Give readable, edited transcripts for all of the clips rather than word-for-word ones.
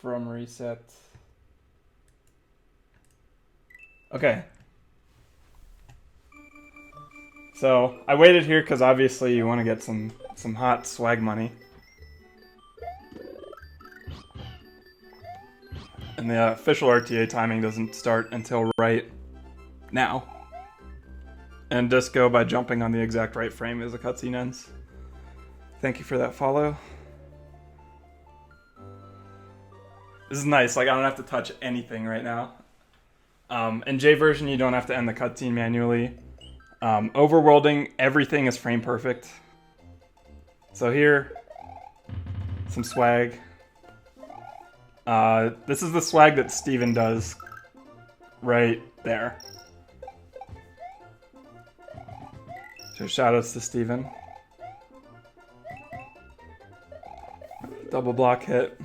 from reset. Okay. So I waited here because obviously you want to get some hot swag money. And the official RTA timing doesn't start until right now. And just go by jumping on the exact right frame as the cutscene ends. Thank you for that follow. This is nice, like I don't have to touch anything right now. In J version, you don't have to end the cutscene manually. Overworlding, everything is frame perfect. So here, some swag. This is the swag that Steven does right there. So shoutouts to Steven. Double block hit.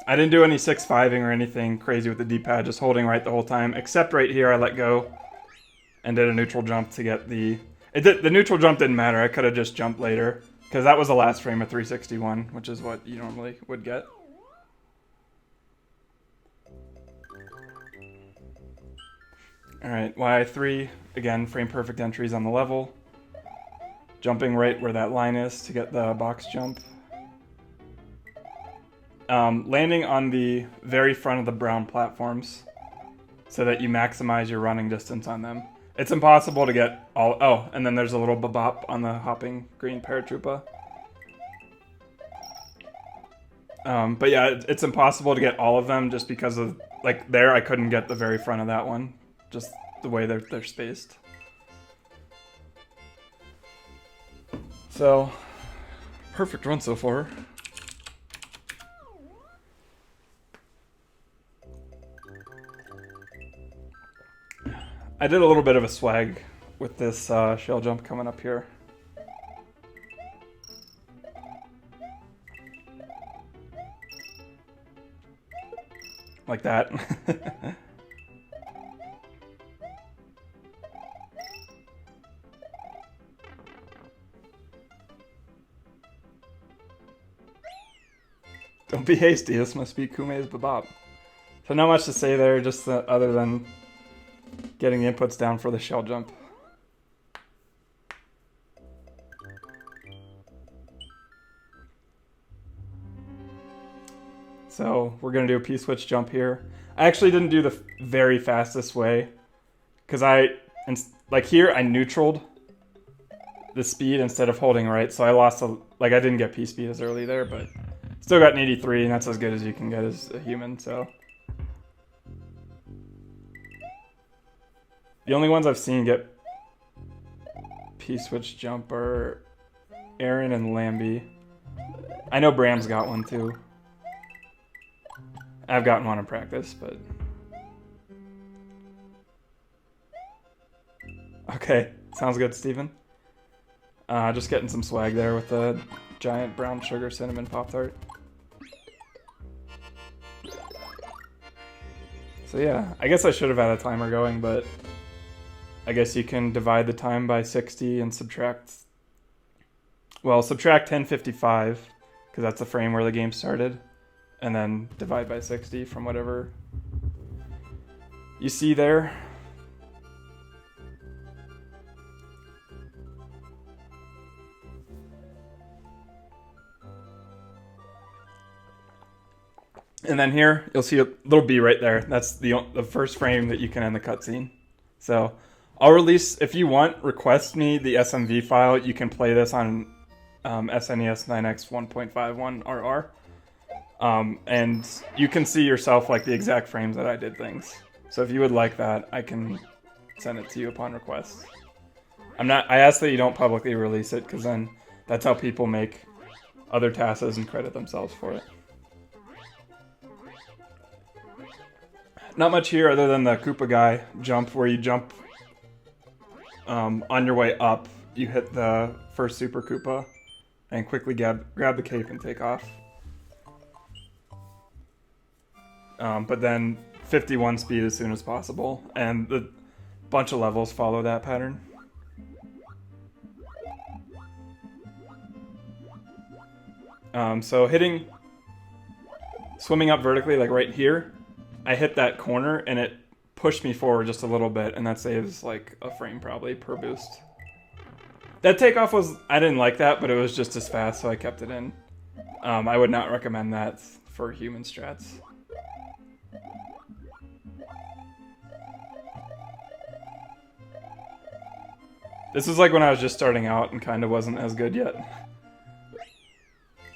I didn't do any 6-5ing or anything crazy with the D-pad, just holding right the whole time. Except right here, I let go and did a neutral jump to get the... The neutral jump didn't matter, I could have just jumped later. Because that was the last frame of 361, which is what you normally would get. Alright, Y3, again, frame perfect entries on the level. Jumping right where that line is to get the box jump. Landing on the very front of the brown platforms so that you maximize your running distance on them. It's impossible to get all... Oh, and then there's a little bop on the hopping green paratroopa. But yeah, it's impossible to get all of them just because of... Like, there I couldn't get the very front of that one. Just the way they're spaced. So, perfect run so far. I did a little bit of a swag with this shell jump coming up here. Like that. Don't be hasty, this must be Kume's Babab. So not much to say there, just other than getting the inputs down for the shell jump. So we're going to do a P-switch jump here. I actually didn't do the very fastest way. Because like here, I neutraled the speed instead of holding right. So I lost, like I didn't get P-speed as early there, but still got an 83, and that's as good as you can get as a human, so. The only ones I've seen get P-switch jump are Aaron and Lambie. I know Bram's got one too. I've gotten one in practice, but... Okay, sounds good, Steven. Just getting some swag there with the giant brown sugar cinnamon Pop-Tart. So yeah, I guess I should have had a timer going, but I guess you can divide the time by 60 and subtract... Well, subtract 1055, because that's the frame where the game started, and then divide by 60 from whatever you see there. And then here, you'll see a little B right there. That's the first frame that you can end the cutscene. So I'll release, if you want, request me the SMV file. You can play this on SNES 9X 1.51 RR. And you can see yourself like the exact frames that I did things. So if you would like that, I can send it to you upon request. I ask that you don't publicly release it, because then that's how people make other TASs and credit themselves for it. Not much here other than the Koopa guy jump, where you jump on your way up. You hit the first Super Koopa and quickly grab the cape and take off. But then 51 speed as soon as possible, and the bunch of levels follow that pattern. So hitting swimming up vertically, like right here, I hit that corner and it pushed me forward just a little bit, and that saves like a frame probably per boost. That takeoff was, I didn't like that, but it was just as fast, so I kept it in. I would not recommend that for human strats. This was like when I was just starting out and kind of wasn't as good yet.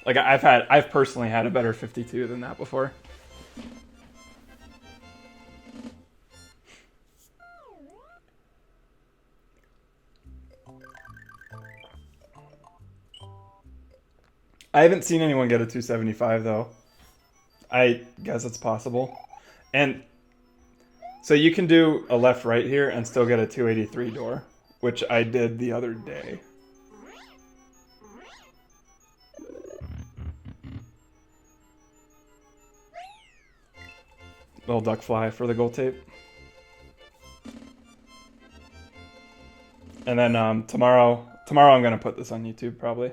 Like I've personally had a better 52 than that before. I haven't seen anyone get a 275 though. I guess it's possible. And so you can do a left right here and still get a 283 door, which I did the other day. Little duck fly for the gold tape. And then tomorrow I'm gonna put this on YouTube probably.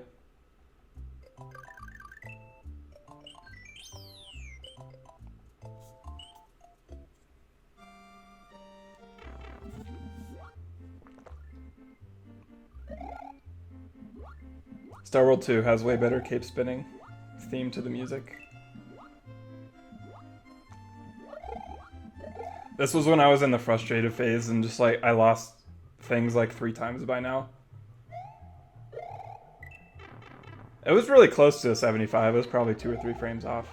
Star World 2 has way better cape spinning theme to the music. This was when I was in the frustrated phase and just like I lost things like 3 times by now. It was really close to a 75. It was probably 2 or 3 frames off.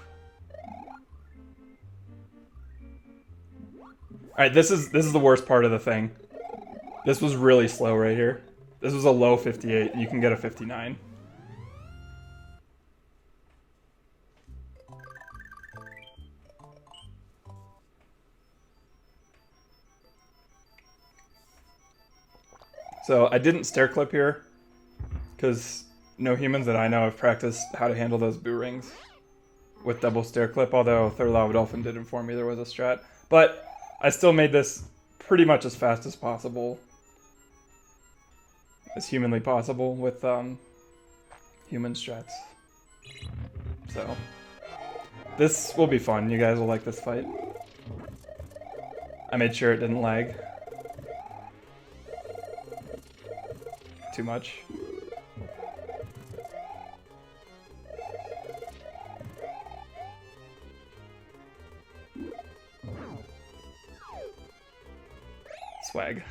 Alright, this is the worst part of the thing. This was really slow right here. This was a low 58. You can get a 59. So I didn't stair clip here because no humans that I know have practiced how to handle those boo rings with double stair clip, although Third Lava Dolphin did inform me there was a strat. But I still made this pretty much as fast as possible, as humanly possible with human strats. So this will be fun. You guys will like this fight. I made sure it didn't lag too much. Swag.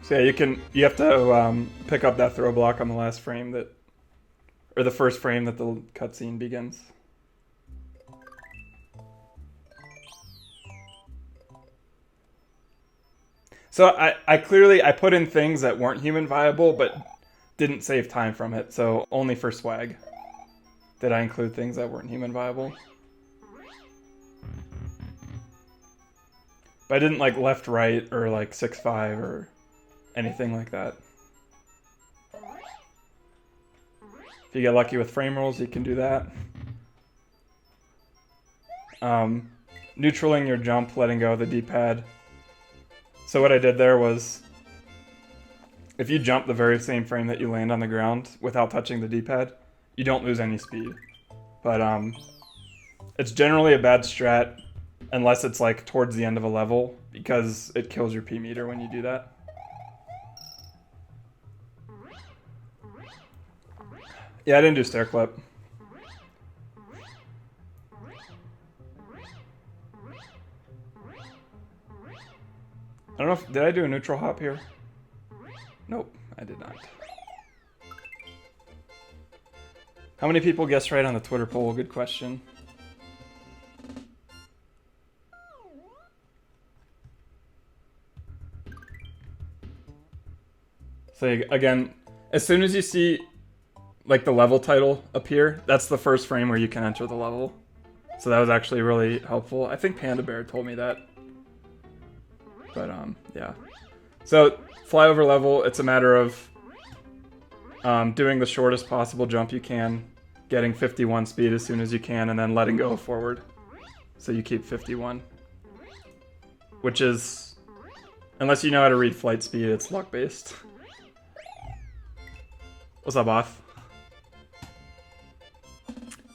So yeah, you have to pick up that throw block on the last frame or the first frame that the cutscene begins. So I clearly put in things that weren't human viable, but didn't save time from it. So only for swag did I include things that weren't human viable. But I didn't like left, right, or like 6-5 or anything like that. If you get lucky with frame rolls, you can do that. Neutraling your jump, letting go of the D-pad. So what I did there was, if you jump the very same frame that you land on the ground without touching the D-pad, you don't lose any speed. But it's generally a bad strat unless it's like towards the end of a level, because it kills your P meter when you do that. Yeah, I didn't do stair clip. I don't know if, did I do a neutral hop here? Nope, I did not. How many people guessed right on the Twitter poll? Good question. So again, as soon as you see like the level title appear, that's the first frame where you can enter the level. So that was actually really helpful. I think Panda Bear told me that. But yeah. So flyover level, it's a matter of doing the shortest possible jump you can, getting 51 speed as soon as you can, and then letting go forward. So you keep 51. Which is, unless you know how to read flight speed, it's luck based. What's up, Off?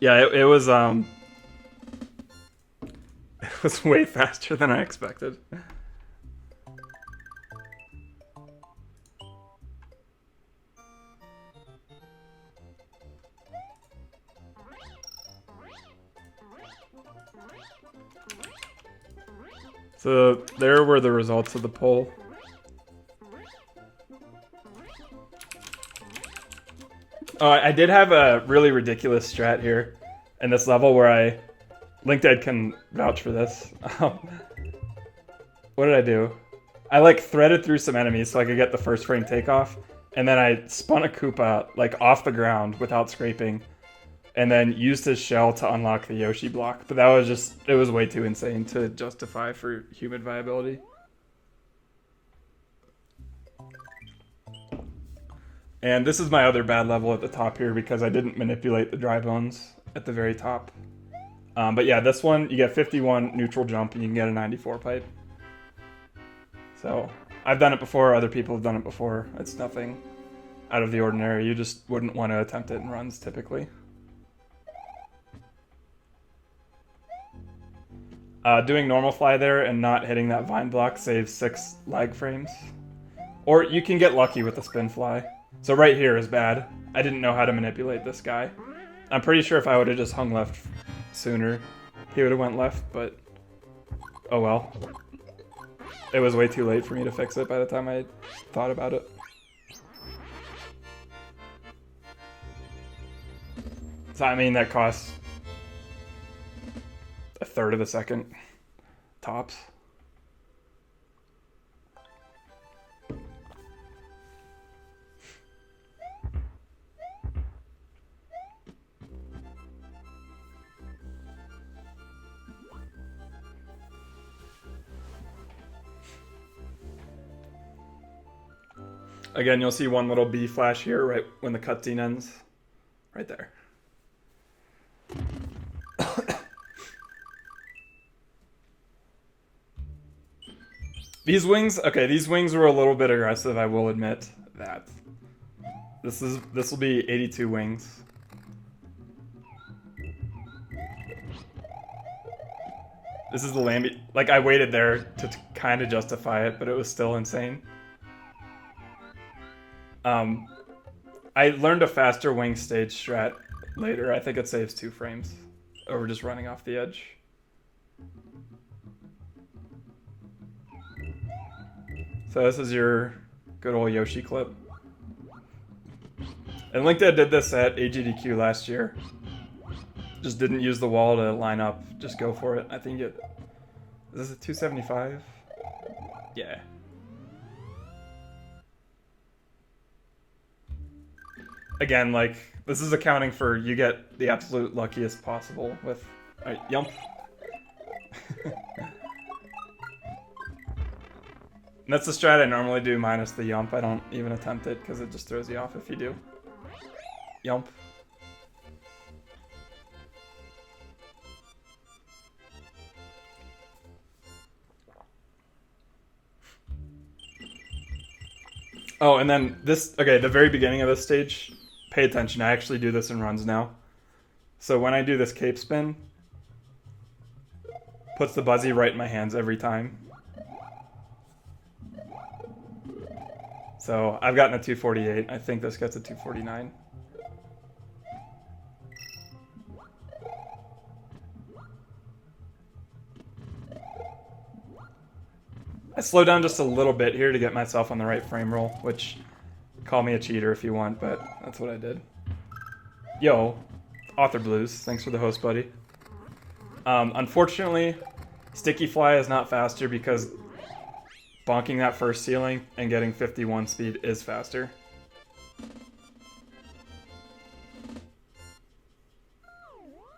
Yeah, it was it was way faster than I expected. So there were the results of the poll. Oh, I did have a really ridiculous strat here in this level where LinkedIn can vouch for this. What did I do? I like threaded through some enemies so I could get the first frame takeoff, and then I spun a Koopa like off the ground without scraping, and then used his shell to unlock the Yoshi block. But that was just, it was way too insane to justify for human viability. And this is my other bad level at the top here because I didn't manipulate the dry bones at the very top. But yeah, this one, you get 51 neutral jump and you can get a 94 pipe. So I've done it before, other people have done it before. It's nothing out of the ordinary. You just wouldn't want to attempt it in runs typically. Doing normal fly there and not hitting that vine block saves 6 lag frames. Or you can get lucky with the spin fly. So right here is bad. I didn't know how to manipulate this guy. I'm pretty sure if I would have just hung left sooner, he would have went left, but oh well. It was way too late for me to fix it by the time I thought about it. So I mean, that costs a third of a second, tops. Again, you'll see one little B flash here right when the cutscene ends. Right there. These wings, okay, these wings were a little bit aggressive, I will admit that. This will be 82 wings. This is the Lambie. Like, I waited there to kind of justify it, but it was still insane. I learned a faster wing stage strat later. I think it saves 2 frames over just running off the edge. So this is your good old Yoshi clip. And LinkedIn did this at AGDQ last year. Just didn't use the wall to line up. Just go for it. I think it... Is this a 275? Yeah. Again, like, this is accounting for you get the absolute luckiest possible with... Alright, yump. That's the strat I normally do minus the yump. I don't even attempt it because it just throws you off if you do. Yump. Oh, and then this, okay, the very beginning of this stage, pay attention. I actually do this in runs now. So when I do this cape spin, puts the Buzzy right in my hands every time. So I've gotten a 248. I think this gets a 249. I slowed down just a little bit here to get myself on the right frame roll, which, call me a cheater if you want, but that's what I did. Yo, Author Blues, thanks for the host, buddy. Unfortunately, Sticky Fly is not faster because bonking that first ceiling and getting 51 speed is faster.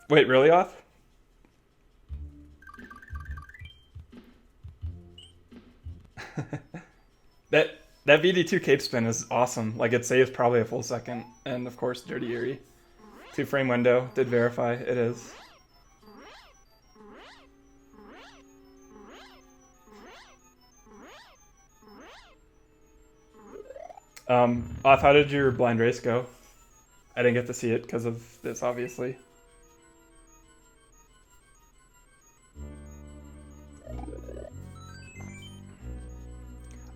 Wait, really, Auth? That VD2 cape spin is awesome. Like, it saves probably a full second. And of course, Dirty Eerie. 2-frame window, did verify, it is. Auth, how did your blind race go? I didn't get to see it because of this, obviously.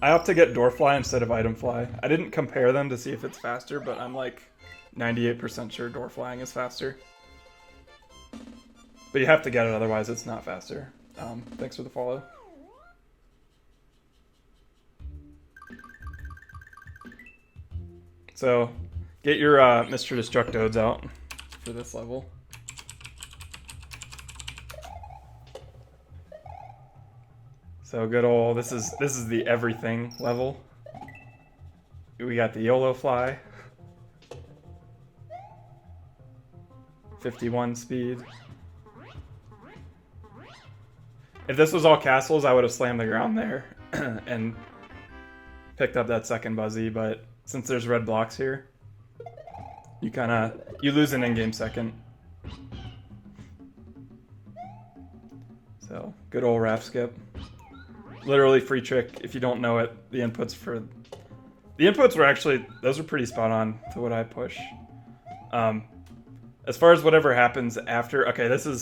I opt to get door fly instead of item fly. I didn't compare them to see if it's faster, but I'm like 98% sure door flying is faster. But you have to get it, otherwise it's not faster. Thanks for the follow. So, get your Mr. Destruct Dodes out for this level. So good old, this is the everything level. We got the YOLO fly. 51 speed. If this was all castles, I would have slammed the ground there and picked up that second Buzzy, but since there's red blocks here, you lose an in-game second. So, good old raft skip. Literally free trick if you don't know it. The inputs were actually, those were pretty spot on to what I push. As far as whatever happens after, okay, that's a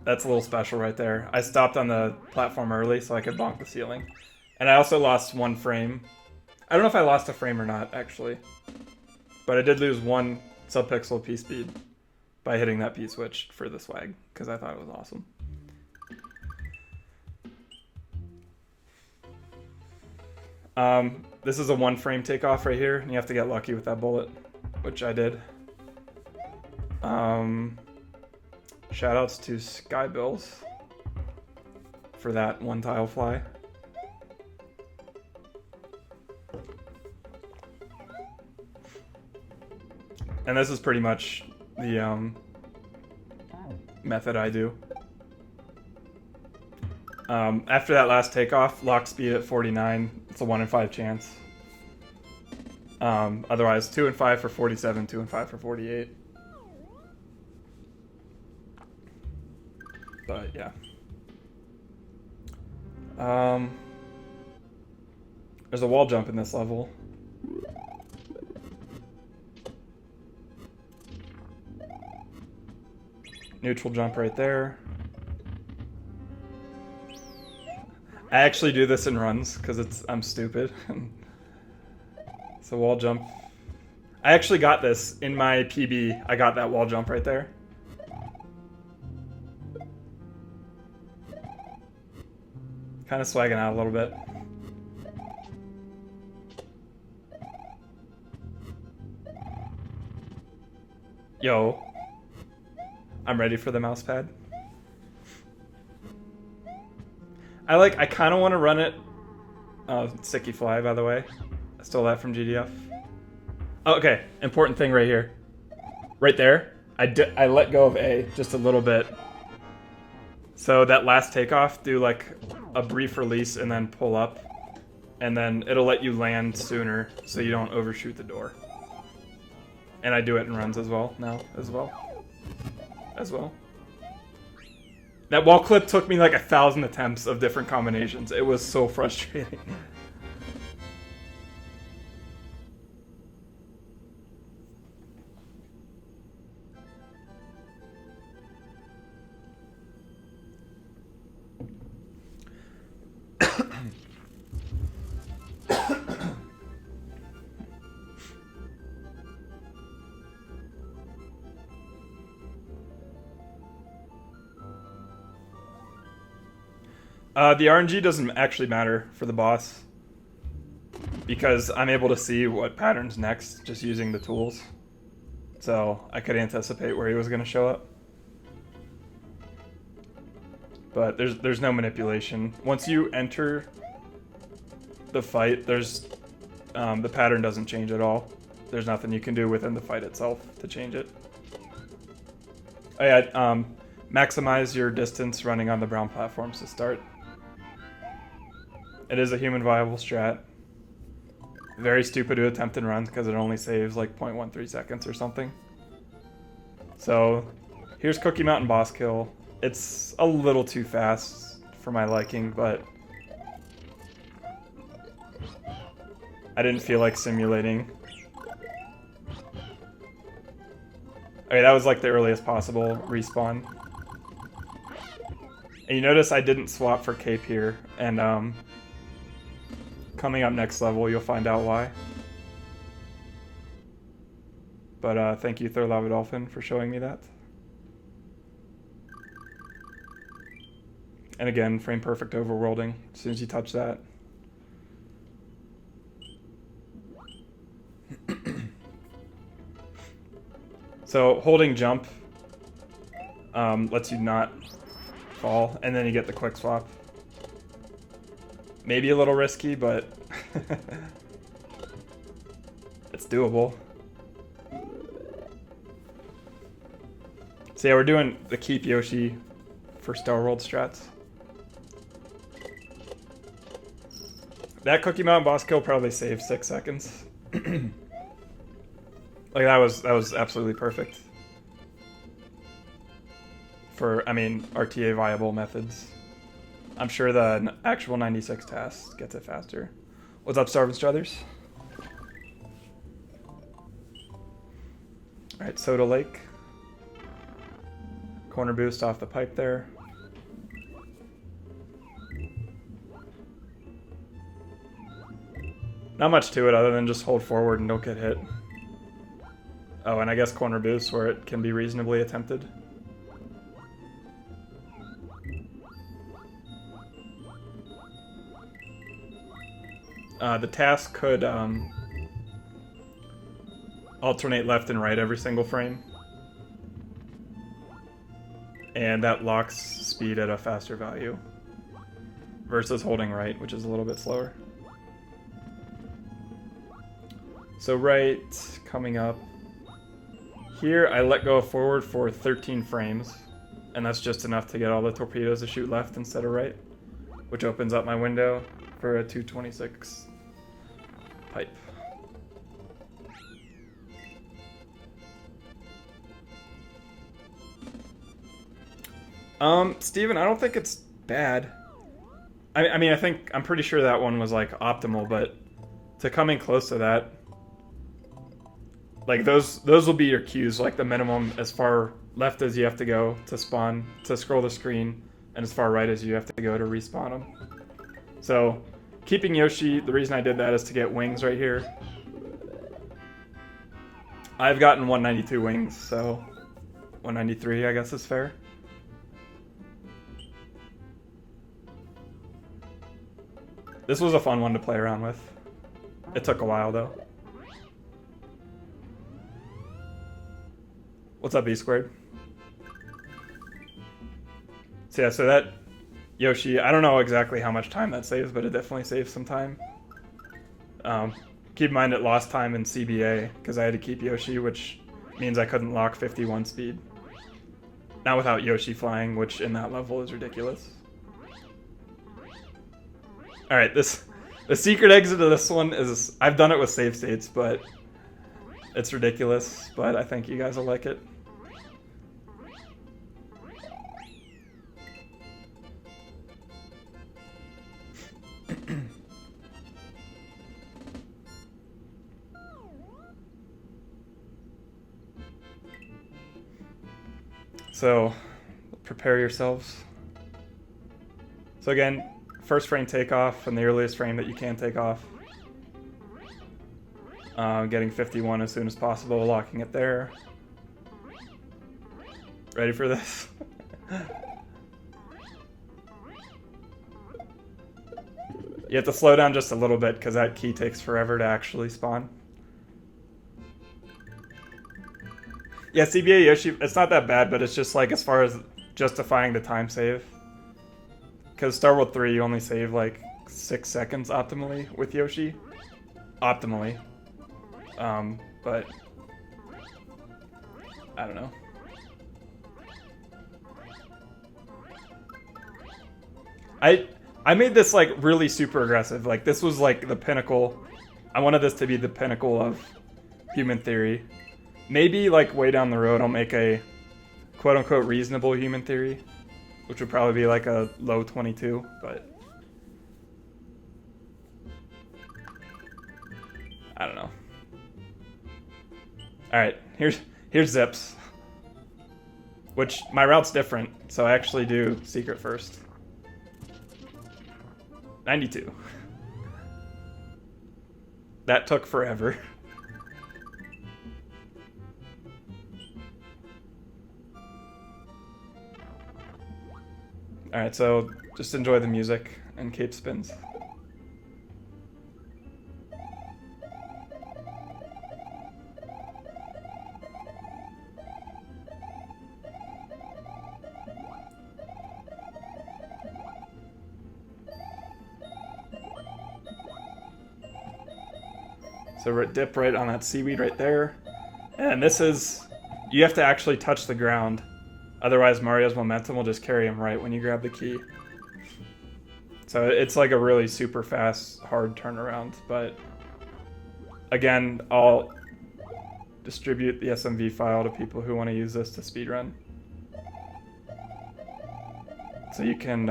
little special right there. I stopped on the platform early so I could bonk the ceiling. And I also lost 1 frame. I don't know if I lost a frame or not, actually. But I did lose 1 subpixel P-speed by hitting that P-switch for the swag, because I thought it was awesome. This is a 1 frame takeoff right here, and you have to get lucky with that bullet, which I did. Shoutouts to Skybills for that 1 tile fly. And this is pretty much the method I do. After that last takeoff, lock speed at 49. It's a 1 in 5 chance. Otherwise, 2 in 5 for 47, 2 in 5 for 48. But yeah. There's a wall jump in this level. Neutral jump right there. I actually do this in runs because I'm stupid. So wall jump. I actually got this in my PB. I got that wall jump right there. Kind of swagging out a little bit. Yo. I'm ready for the mouse pad. I kind of want to run it. Sticky fly, by the way. I stole that from GDF. Oh, okay, important thing right here. Right there, I let go of A just a little bit. So that last takeoff, do like a brief release and then pull up. And then it'll let you land sooner so you don't overshoot the door. And I do it in runs as well now, as well. That wall clip took me like 1,000 attempts of different combinations. It was so frustrating. The RNG doesn't actually matter for the boss because I'm able to see what pattern's next just using the tools. So I could anticipate where he was going to show up. But there's no manipulation. Once you enter the fight, the pattern doesn't change at all. There's nothing you can do within the fight itself to change it. Oh yeah, maximize your distance running on the brown platforms to start. It is a human viable strat. Very stupid to attempt and run because it only saves like 0.13 seconds or something. So here's Cookie Mountain boss kill. It's a little too fast for my liking, but I didn't feel like simulating. Okay, that was like the earliest possible respawn. And you notice I didn't swap for cape here, and Coming up next level, you'll find out why. But thank you, Third Lava Dolphin, for showing me that. And again, frame perfect overworlding as soon as you touch that. So holding jump lets you not fall, and then you get the quick swap. Maybe a little risky, but it's doable. So yeah, we're doing the keep Yoshi for Star World strats. That Cookie Mountain boss kill probably saved 6 seconds. Like that was absolutely perfect. For, I mean, RTA viable methods. I'm sure the actual 96 TAS gets it faster. What's up, Starvin Struthers? Alright, Soda Lake. Corner boost off the pipe there. Not much to it other than just hold forward and don't get hit. Oh, and I guess corner boost where it can be reasonably attempted. The task could alternate left and right every single frame. And that locks speed at a faster value. Versus holding right, which is a little bit slower. So right, coming up. Here, I let go of forward for 13 frames. And that's just enough to get all the torpedoes to shoot left instead of right. Which opens up my window for a 226 pipe. Steven, I don't think it's bad. I mean, I'm pretty sure that one was like optimal, but to come in close to that, like those will be your cues, like the minimum as far left as you have to go to spawn, to scroll the screen, and as far right as you have to go to respawn them. So, keeping Yoshi, the reason I did that is to get wings right here. I've gotten 192 wings, so 193 I guess is fair. This was a fun one to play around with. It took a while though. What's up, B squared? So yeah, so that Yoshi, I don't know exactly how much time that saves, but it definitely saves some time. Keep in mind it lost time in CBA because I had to keep Yoshi, which means I couldn't lock 51 speed. Not without Yoshi flying, which in that level is ridiculous. Alright, the secret exit of this one is, I've done it with save states, but it's ridiculous, but I think you guys will like it. So, prepare yourselves. So again, first frame takeoff and the earliest frame that you can take off. Getting 51 as soon as possible, locking it there. Ready for this? You have to slow down just a little bit because that key takes forever to actually spawn. Yeah, CBA Yoshi, it's not that bad, but it's just like as far as justifying the time save. Because Star World 3, you only save like 6 seconds optimally with Yoshi. Optimally. But I don't know. I made this like really super aggressive. Like this was like the pinnacle. I wanted this to be the pinnacle of human theory. Maybe like way down the road I'll make a quote unquote reasonable human theory, which would probably be like a low 22, but I don't know. Alright, here's Zips. Which, my route's different, so I actually do secret first. 92. That took forever. Alright, so just enjoy the music and cape spins. So we're dip right on that seaweed right there. And this is, you have to actually touch the ground. Otherwise Mario's momentum will just carry him right when you grab the key. So it's like a really super fast, hard turnaround. But again, I'll distribute the SMV file to people who want to use this to speedrun. So you can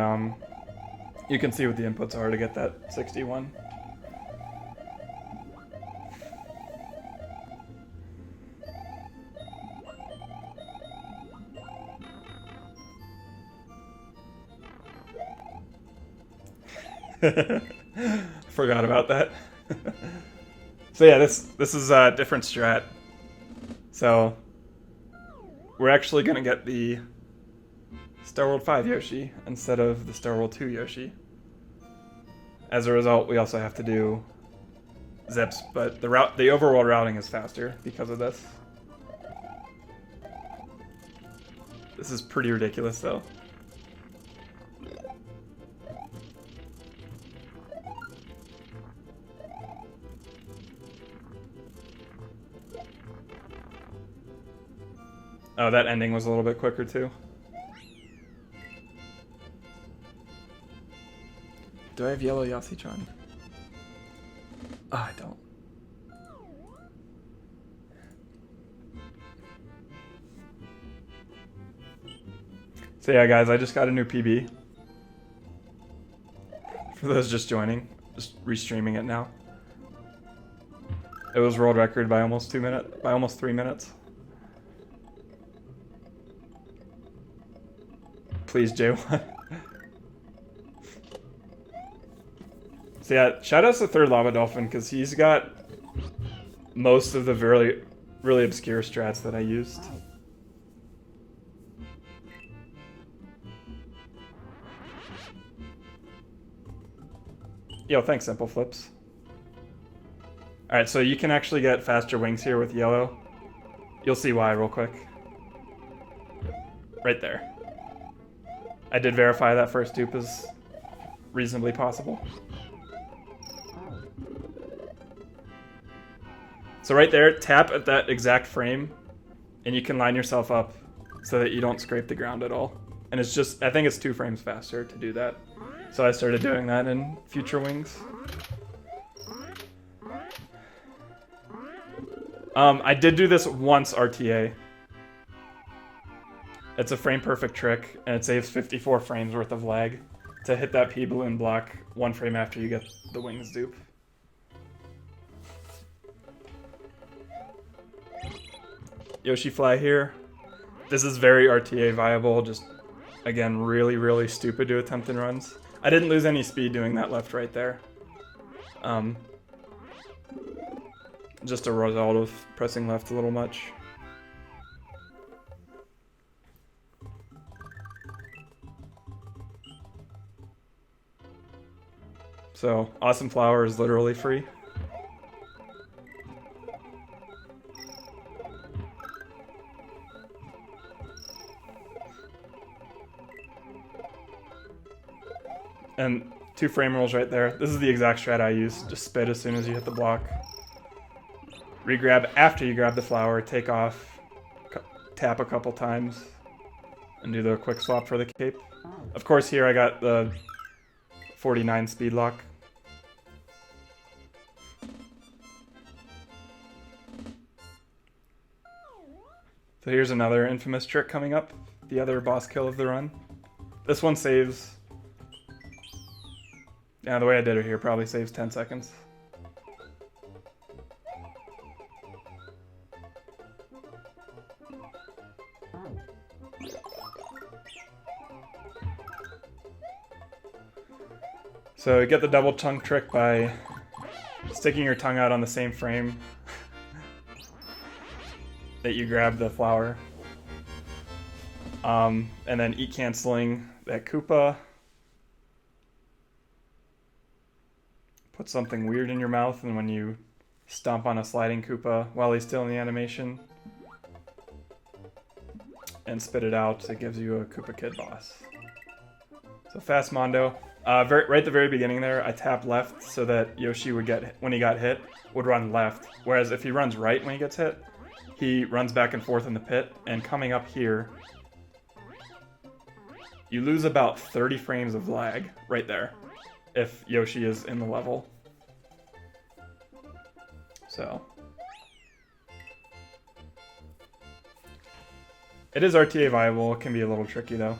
see what the inputs are to get that 61. Forgot about that. So yeah, this is a different strat. So we're actually gonna get the Star World 5 Yoshi instead of the Star World 2 Yoshi. As a result, we also have to do zips, but the overworld routing is faster because of this. This is pretty ridiculous though. Oh, that ending was a little bit quicker too. Do I have yellow Yassi-chan? Oh, I don't. So yeah, guys, I just got a new PB. For those just joining, just restreaming it now. It was world record by almost 3 minutes. Please, J1. So yeah, shout out to Third Lava Dolphin, because he's got most of the really obscure strats that I used. Yo, thanks, Simple Flips. Alright, so you can actually get faster wings here with yellow. You'll see why real quick. Right there. I did verify that first dupe is reasonably possible. So right there, tap at that exact frame, and you can line yourself up so that you don't scrape the ground at all. And it's just, I think it's 2 frames faster to do that. So I started doing that in future wings. I did do this once RTA. It's a frame perfect trick, and it saves 54 frames worth of lag to hit that P balloon block 1 frame after you get the wings dupe. Yoshi fly here. This is very RTA viable, just again really stupid to attempt in runs. I didn't lose any speed doing that left right there. Just a result of pressing left a little much. So, Awesome Flower is literally free. And 2 frame rolls right there. This is the exact strat I use. Just spit as soon as you hit the block. Regrab after you grab the flower, take off, tap a couple times, and do the quick swap for the cape. Of course here I got the 49 speed lock. So here's another infamous trick coming up, the other boss kill of the run. This one saves, yeah, the way I did it here probably saves 10 seconds. So you get the double chunk trick by sticking your tongue out on the same frame that you grab the flower. And then eat canceling that Koopa. Put something weird in your mouth, and when you stomp on a sliding Koopa while he's still in the animation and spit it out, it gives you a Koopa Kid boss. So fast Mondo. Right at the very beginning there, I tapped left so that Yoshi would get, when he got hit, would run left. Whereas if he runs right when he gets hit, he runs back and forth in the pit. And coming up here, you lose about 30 frames of lag right there if Yoshi is in the level. So it is RTA viable. It can be a little tricky though.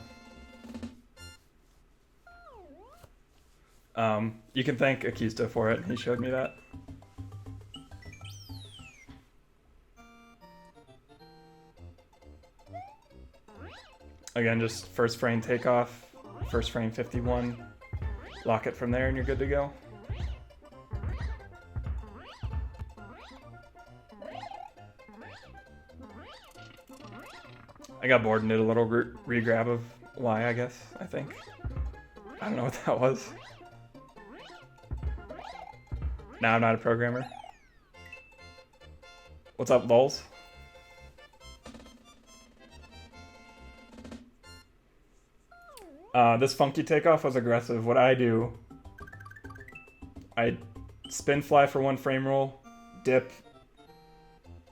You can thank Akisto for it. He showed me that. Again, just first frame takeoff, first frame 51, lock it from there and you're good to go. I got bored and did a little re-grab of Y, I guess, I think. I don't know what that was. Now I'm not a programmer. What's up, Vols? This funky takeoff was aggressive. What I do, I spin fly for 1 frame roll, dip,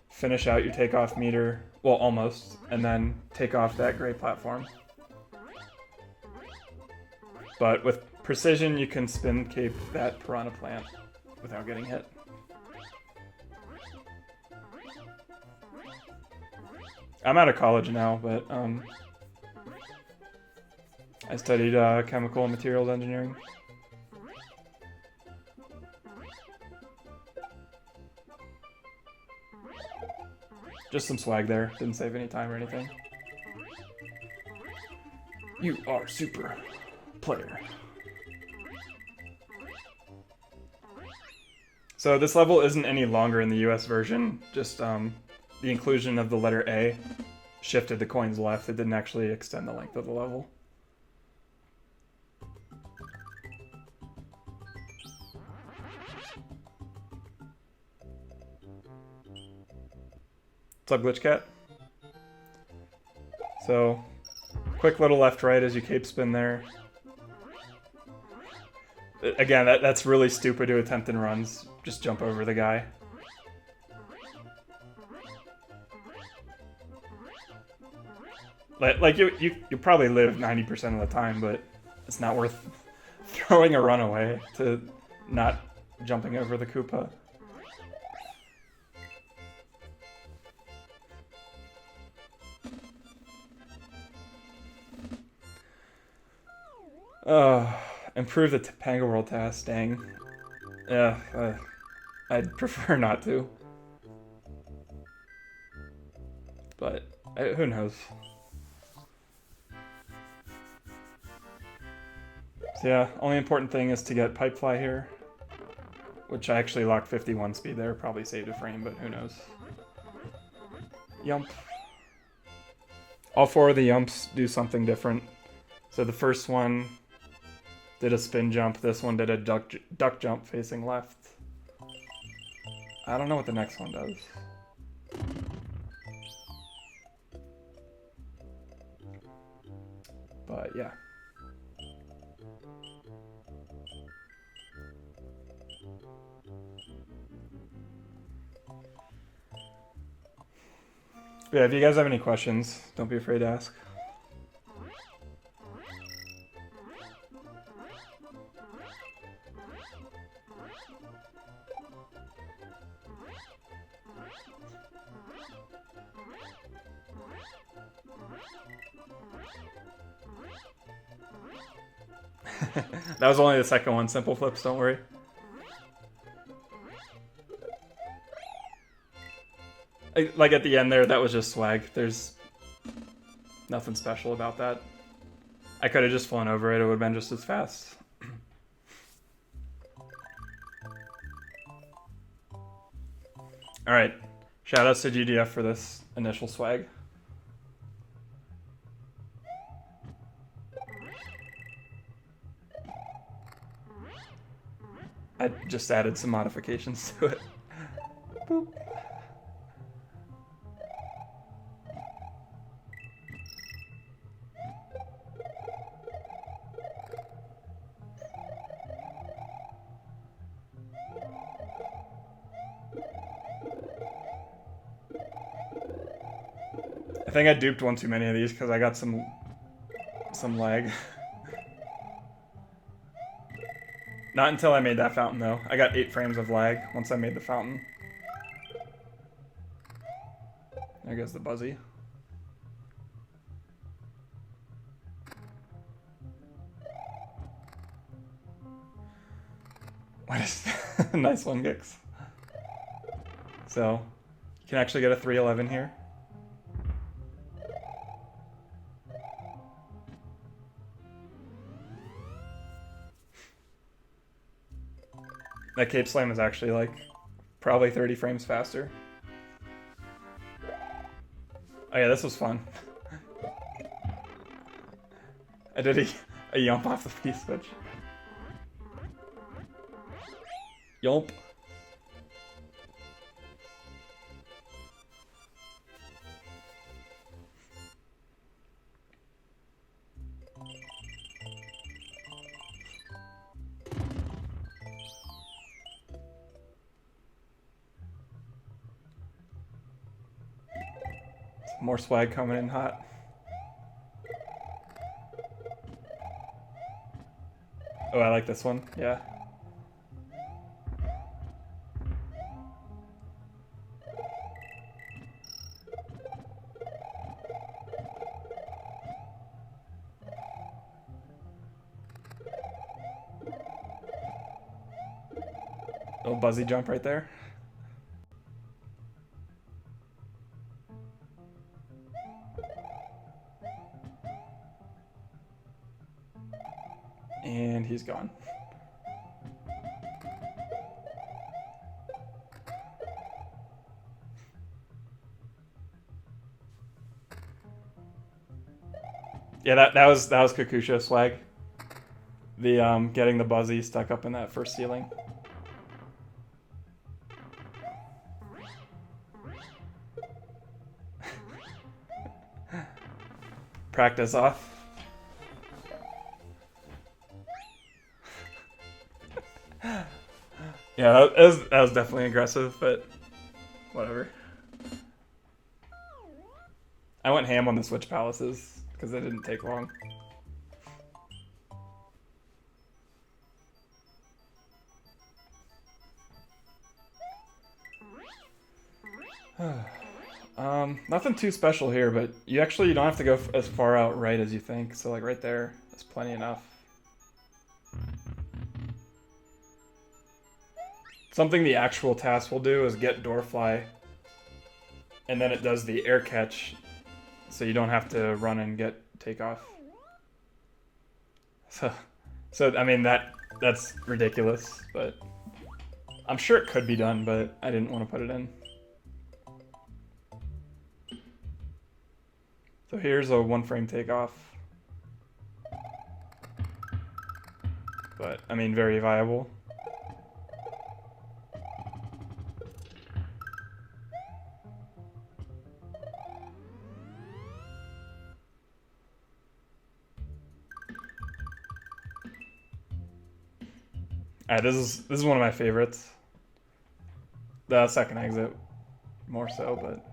finish out your takeoff meter, well, almost, and then take off that gray platform. But with precision, you can spin cape that piranha plant without getting hit. I'm out of college now, but I studied chemical and materials engineering. Just some swag there. Didn't save any time or anything. You are super player. So this level isn't any longer in the US version. Just the inclusion of the letter A shifted the coins left. It didn't actually extend the length of the level. What's up, Glitch Cat? So, quick little left-right as you cape spin there. Again, that's really stupid to attempt in runs. Just jump over the guy. Like you probably live 90% of the time, but it's not worth throwing a run away to not jumping over the Koopa. Improve the Topanga World TAS, dang. Yeah, I'd prefer not to. But, who knows. So yeah, only important thing is to get Pipe Fly here. Which I actually locked 51 speed there, probably saved a frame, but who knows. Yump. All 4 of the yumps do something different. So the first one did a spin jump, this one did a duck jump facing left. I don't know what the next one does. But yeah. Yeah, if you guys have any questions, don't be afraid to ask. That was only the second one, simple flips, don't worry. Like at the end there, that was just swag. There's nothing special about that. I could have just flown over it, it would have been just as fast. All right. Shout outs to GDF for this initial swag. I just added some modifications to it. Boop. I think I duped one too many of these because I got some lag. Not until I made that fountain though. I got 8 frames of lag once I made the fountain. There goes the Buzzy. What is nice one, Gix. So you can actually get a 311 here. That Cape Slam is actually like probably 30 frames faster. Oh yeah, this was fun. I did a yump off the P-switch. Yump. More swag coming in hot. Oh, I like this one. Yeah. Little Buzzy jump right there. And he's gone. Yeah, that was Kakusha swag. The getting the Buzzy stuck up in that first ceiling. Practice off. Yeah, that was definitely aggressive, but whatever. I went ham on the Switch Palaces because it didn't take long. Nothing too special here, but you don't have to go as far out right as you think. So like right there, that's plenty enough. Something the actual TAS will do is get Doorfly, and then it does the air catch, so you don't have to run and get takeoff. So I mean that's ridiculous, but I'm sure it could be done, but I didn't want to put it in. So here's a 1-frame takeoff, but I mean very viable. Alright, this is one of my favorites. The second exit, more so, but.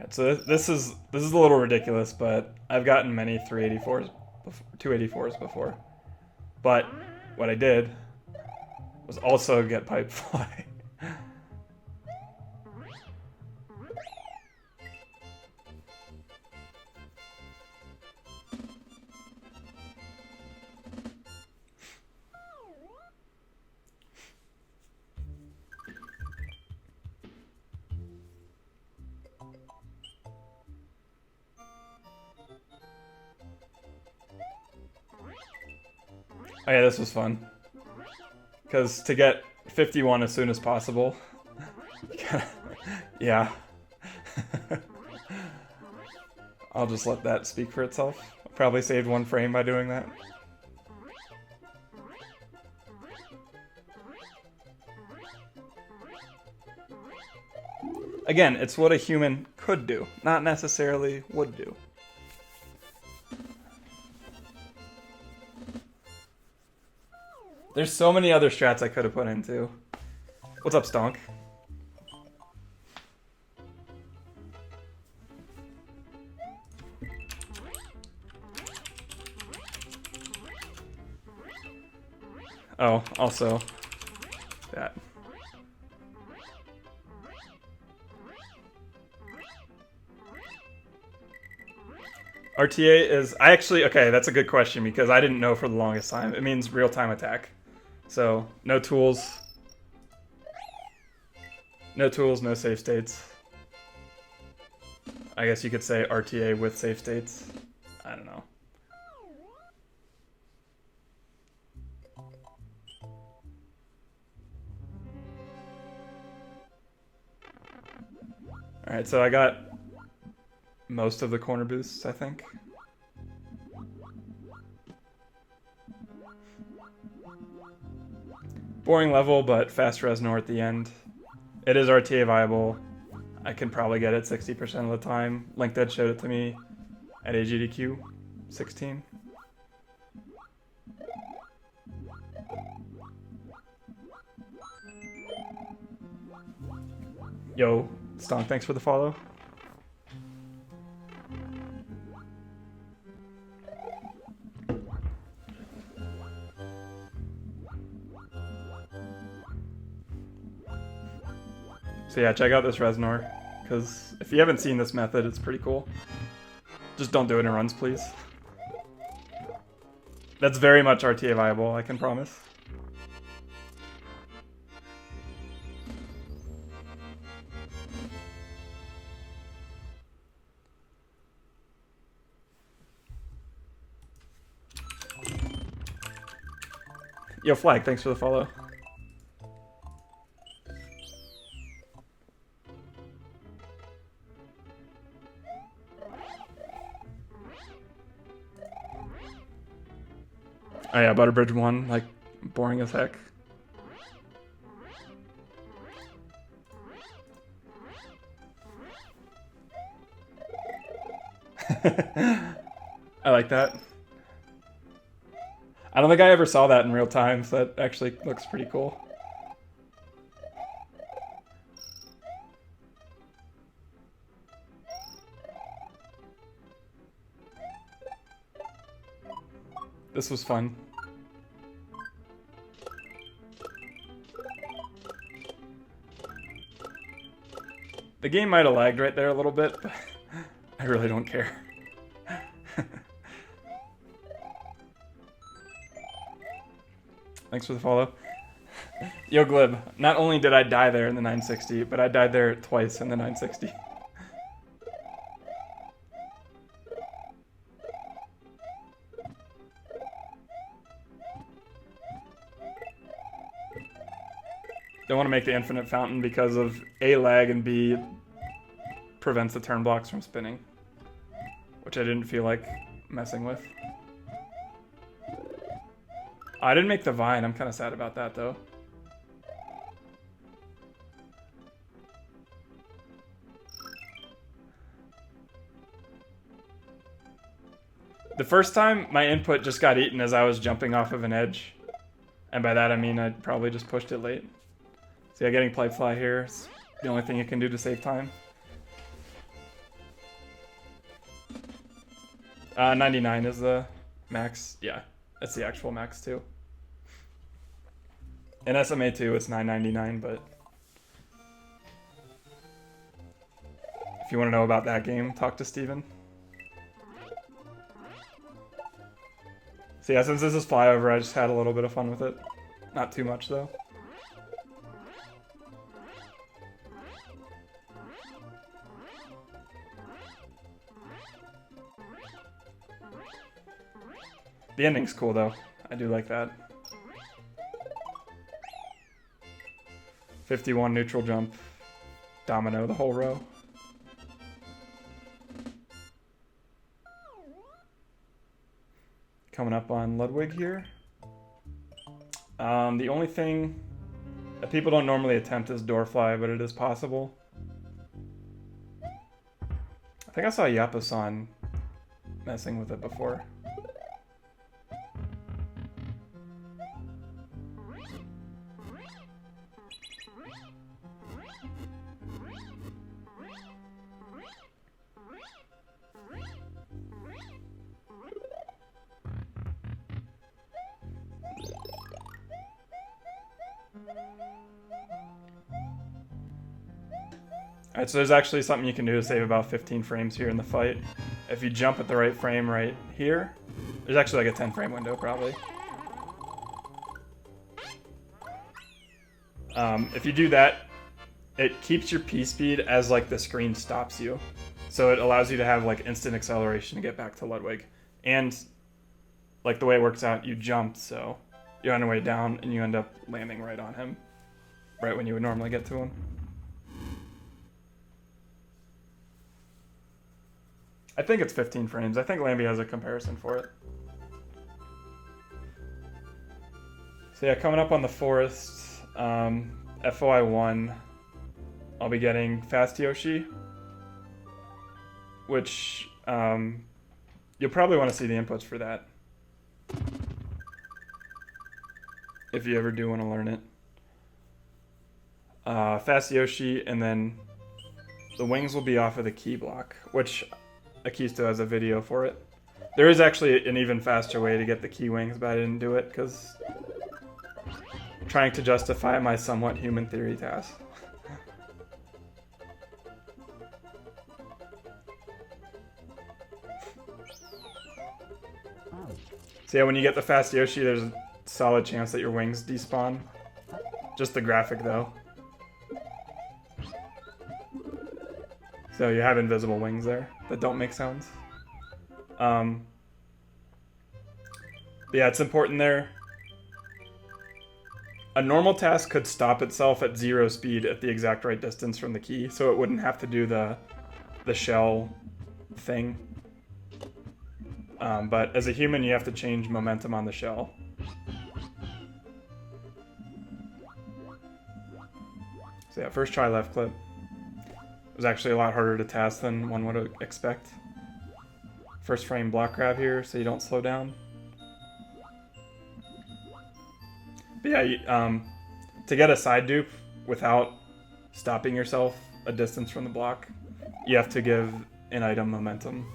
So this is a little ridiculous, but I've gotten many 384s, 284s before. But what I did was also get pipe fly. Oh yeah, this was fun. Because to get 51 as soon as possible, yeah. I'll just let that speak for itself. Probably saved 1 frame by doing that. Again, it's what a human could do, not necessarily would do. There's so many other strats I could have put in too. What's up, Stonk? Oh, also that. RTA is... I actually... Okay, that's a good question because I didn't know for the longest time. It means real-time attack. So, no tools. No tools, no save states. I guess you could say RTA with save states. I don't know. Alright, so I got most of the corner boosts, I think. Boring level, but fast Resnor at the end. It is RTA viable. I can probably get it 60% of the time. LinkDead showed it to me at AGDQ 16. Yo, Stonk, thanks for the follow. So yeah, check out this Resnor, because if you haven't seen this method, it's pretty cool. Just don't do it in runs, please. That's very much RTA viable, I can promise. Yo, Flag, thanks for the follow. Oh yeah, Butterbridge 1, like, boring as heck. I like that. I don't think I ever saw that in real time, so that actually looks pretty cool. This was fun. The game might have lagged right there a little bit, but I really don't care. Thanks for the follow. Yo, Glib, not only did I die there in the 960, but I died there twice in the 960. Don't want to make the infinite fountain because of A, lag, and B, prevents the turn blocks from spinning, which I didn't feel like messing with. I didn't make the vine. I'm kind of sad about that, though. The first time, my input just got eaten as I was jumping off of an edge. And by that, I mean I probably just pushed it late. So yeah, getting Playfly here is the only thing you can do to save time. 99 is the max. Yeah, that's the actual max, too. In SMA 2, it's 999, but if you want to know about that game, talk to Steven. So yeah, since this is flyover, I just had a little bit of fun with it. Not too much, though. The ending's cool, though. I do like that. 51 neutral jump. Domino the whole row. Coming up on Ludwig here. The only thing that people don't normally attempt is door fly, but it is possible. I think I saw Yappa-san messing with it before. Alright, so there's actually something you can do to save about 15 frames here in the fight. If you jump at the right frame right here, there's actually like a 10 frame window probably. If you do that, it keeps your P speed as like the screen stops you. So it allows you to have like instant acceleration to get back to Ludwig. And like the way it works out, you jump, so you're on your way down and you end up landing right on him. Right when you would normally get to him. I think it's 15 frames. I think Lambie has a comparison for it. So yeah, coming up on the forest, FOI 1, I'll be getting Fast Yoshi, which you'll probably want to see the inputs for that if you ever do want to learn it. Fast Yoshi, and then the wings will be off of the key block, which Akisto has a video for it. There is actually an even faster way to get the key wings, but I didn't do it because I'm trying to justify my somewhat human theory TAS. So yeah, when you get the Fast Yoshi, there's a solid chance that your wings despawn. Just the graphic though. So you have invisible wings there that don't make sounds. But yeah, it's important there. A normal task could stop itself at 0 speed at the exact right distance from the key, so it wouldn't have to do the shell thing. But as a human, you have to change momentum on the shell. So yeah, first try left clip. It was actually a lot harder to task than one would expect. First frame block grab here, so you don't slow down. But yeah, to get a side dupe without stopping yourself a distance from the block, you have to give an item momentum.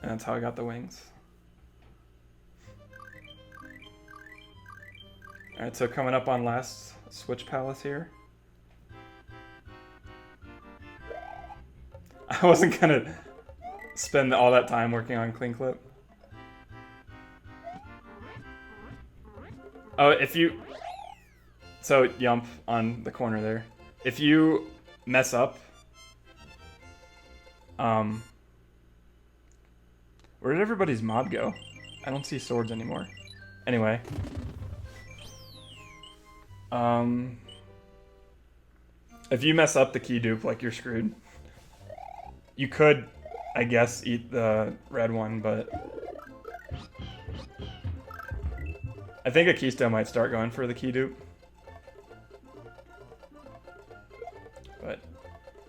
And that's how I got the wings. Alright, so coming up on last Switch Palace here. I wasn't gonna spend all that time working on Clean Clip. Oh, if you... So, Yump on the corner there. If you mess up... Where did everybody's mod go? I don't see swords anymore. Anyway. If you mess up the key dupe, like, you're screwed. You could, I guess, eat the red one, but... I think Akisto might start going for the key dupe. But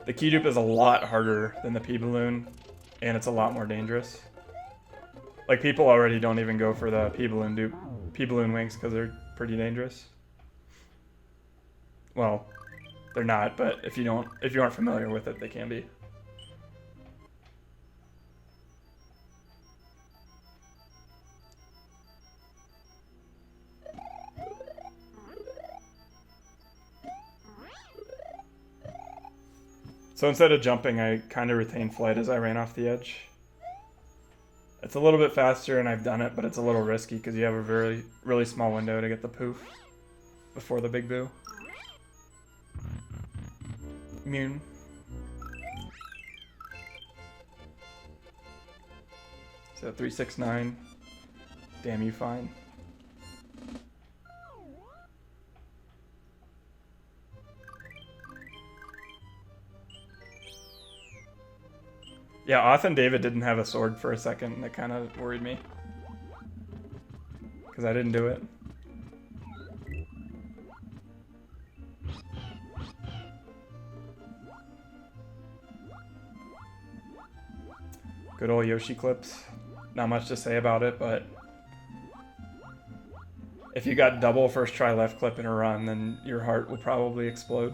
the key dupe is a lot harder than the P-Balloon, and it's a lot more dangerous. Like, people already don't even go for the P-Balloon dupe, P-Balloon wings, because they're pretty dangerous. Well, they're not, but if you aren't familiar with it, they can be. So instead of jumping, I kind of retained flight as I ran off the edge. It's a little bit faster, and I've done it, but it's a little risky because you have a really small window to get the poof before the big boo. Immune. So 369. Damn you fine. Yeah, Oth and David didn't have a sword for a second, and that kind of worried me. Because I didn't do it. Good old Yoshi clips. Not much to say about it, but if you got double first try left clip in a run, then your heart would probably explode.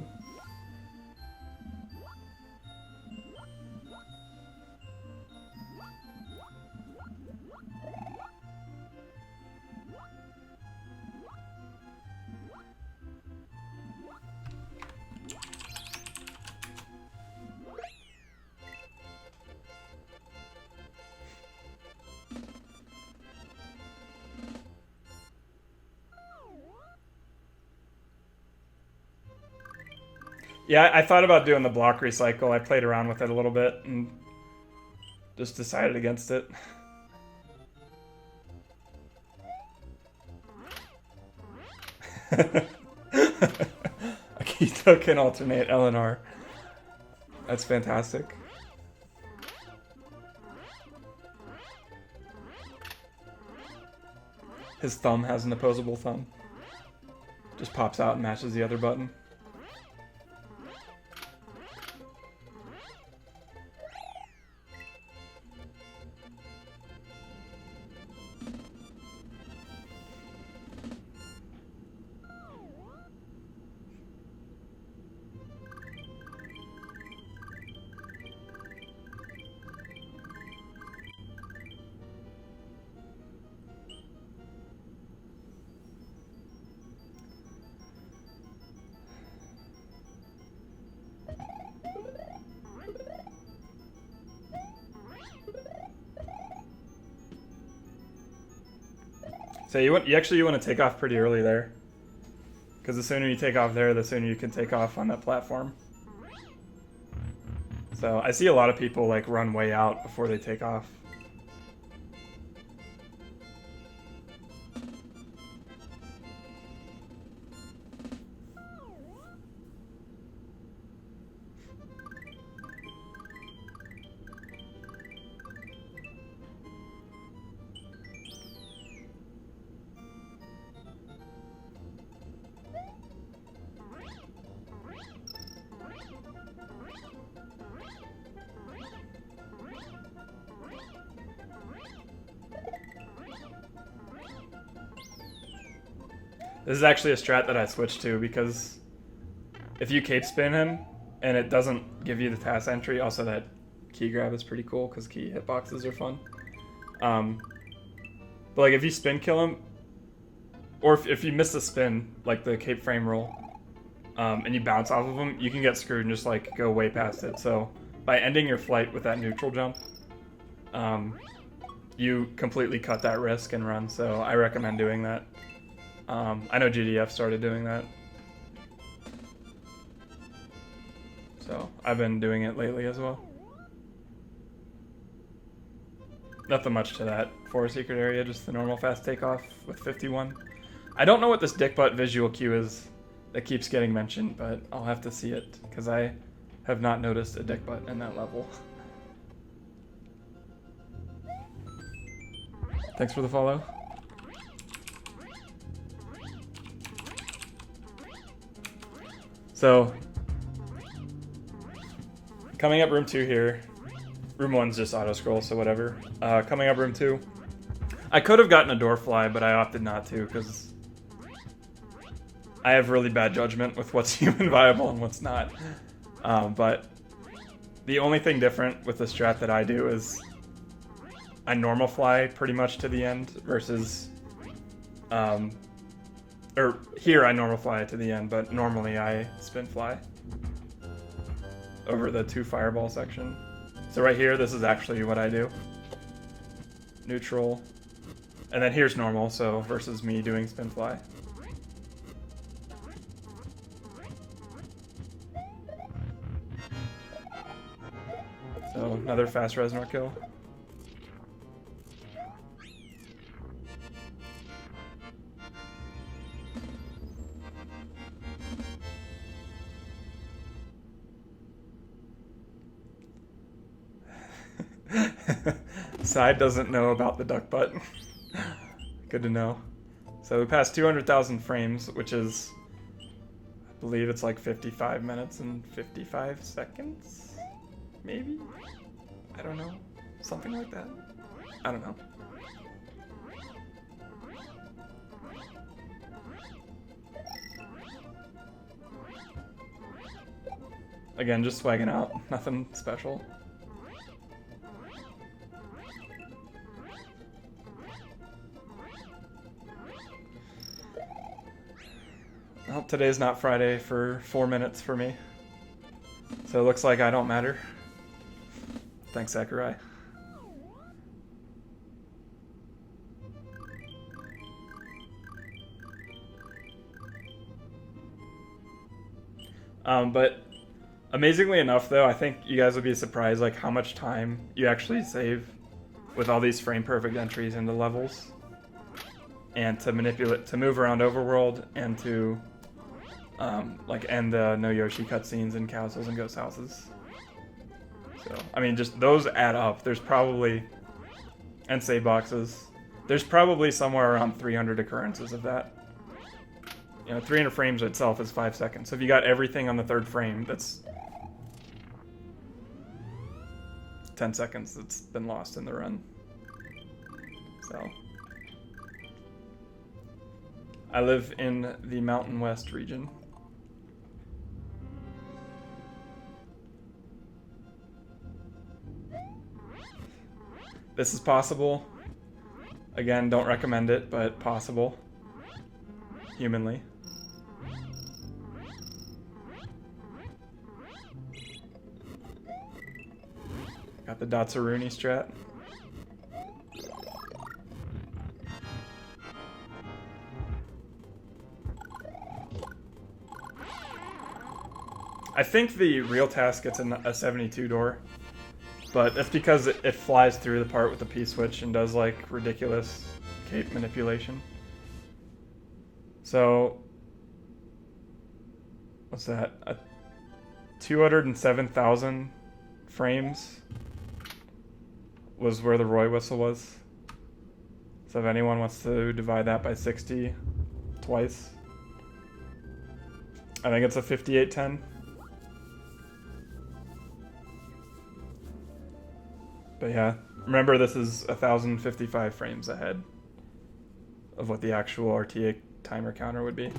Yeah, I thought about doing the block recycle. I played around with it a little bit and just decided against it. Akito can alternate Eleanor. That's fantastic. His thumb has an opposable thumb. Just pops out and matches the other button. So you want to take off pretty early there, because the sooner you take off there, the sooner you can take off on that platform. So I see a lot of people like run way out before they take off. This is actually a strat that I switched to, because if you cape spin him and it doesn't give you the TAS entry, also that key grab is pretty cool because key hitboxes are fun. But like if you spin kill him, or if you miss the spin, like the cape frame roll, and you bounce off of him, you can get screwed and just like go way past it. So by ending your flight with that neutral jump, you completely cut that risk and run. So I recommend doing that. I know GDF started doing that. So I've been doing it lately as well. Nothing much to that for a secret area, just the normal fast takeoff with 51. I don't know what this dick butt visual cue is that keeps getting mentioned, but I'll have to see it, because I have not noticed a dick butt in that level. Thanks for the follow. So, coming up room 2 here. Room 1's just auto scroll, so whatever. Coming up room 2. I could have gotten a door fly, but I opted not to, because I have really bad judgment with what's human viable and what's not. But the only thing different with the strat that I do is I normal fly pretty much to the end versus, or here I normal fly to the end, but normally I spin fly over the 2 fireball section. So right here, this is actually what I do. Neutral. And then here's normal, so versus me doing spin fly. So another fast Reznor kill. Side doesn't know about the duck butt. Good to know. So we passed 200,000 frames, which is, I believe it's like 55 minutes and 55 seconds? Maybe? I don't know. Something like that. I don't know. Again, just swagging out. Nothing special. Well, today's not Friday for 4 minutes for me. So it looks like I don't matter. Thanks, Sakurai. But amazingly enough, though, I think you guys would be surprised like how much time you actually save with all these frame perfect entries into levels, and to manipulate, to move around overworld, and to like end the no Yoshi cutscenes in castles and ghost houses. So I mean, just those add up. There's probably, and save boxes. There's probably somewhere around 300 occurrences of that. You know, 300 frames itself is 5 seconds. So if you got everything on the third frame, that's 10 seconds that's been lost in the run. So I live in the Mountain West region. This is possible. Again, don't recommend it, but possible. Humanly. Got the Datsaruni strat. I think the real TAS gets a 72 door, but that's because it flies through the part with the P-switch and does like ridiculous cape manipulation. So, what's that? 207,000 frames was where the Roy whistle was. So if anyone wants to divide that by 60 twice, I think it's a 5810. But yeah, remember this is 1,055 frames ahead of what the actual RTA timer counter would be.